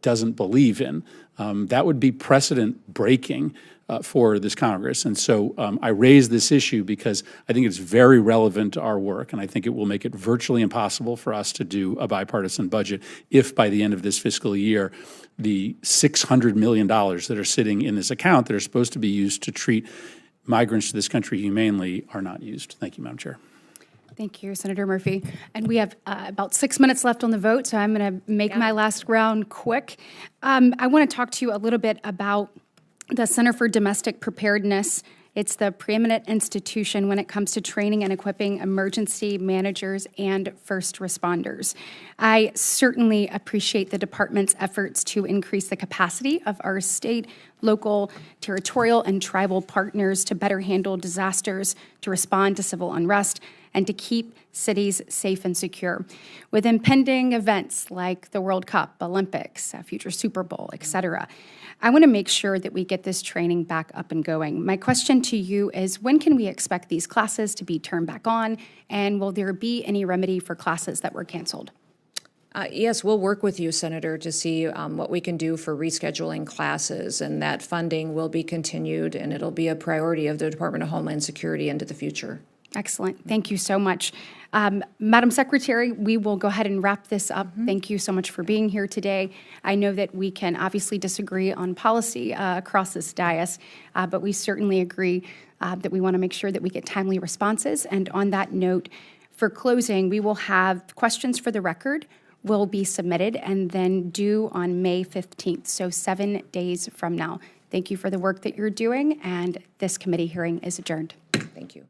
doesn't believe in. That would be precedent breaking for this Congress. And so I raise this issue because I think it's very relevant to our work, and I think it will make it virtually impossible for us to do a bipartisan budget if by the end of this fiscal year, the $600 million that are sitting in this account that are supposed to be used to treat migrants to this country humanely are not used. Thank you, Madam Chair. Thank you, Senator Murphy. And we have about 6 minutes left on the vote, so I'm going to make my last round quick. I want to talk to you a little bit about the Center for Domestic Preparedness. It's the preeminent institution when it comes to training and equipping emergency managers and first responders. I certainly appreciate the department's efforts to increase the capacity of our state, local, territorial, and tribal partners to better handle disasters, to respond to civil unrest, and to keep cities safe and secure. With impending events like the World Cup, Olympics, future Super Bowl, et cetera, I want to make sure that we get this training back up and going. My question to you is, when can we expect these classes to be turned back on, and will there be any remedy for classes that were canceled? Yes, we'll work with you, Senator, to see what we can do for rescheduling classes, and that funding will be continued, and it'll be a priority of the Department of Homeland Security into the future. Excellent. Thank you so much. Madam Secretary, we will go ahead and wrap this up. Thank you so much for being here today. I know that we can obviously disagree on policy across this dais, but we certainly agree that we want to make sure that we get timely responses. And on that note, for closing, we will have questions for the record will be submitted and then due on May 15th, so 7 days from now. Thank you for the work that you're doing, and this committee hearing is adjourned. Thank you.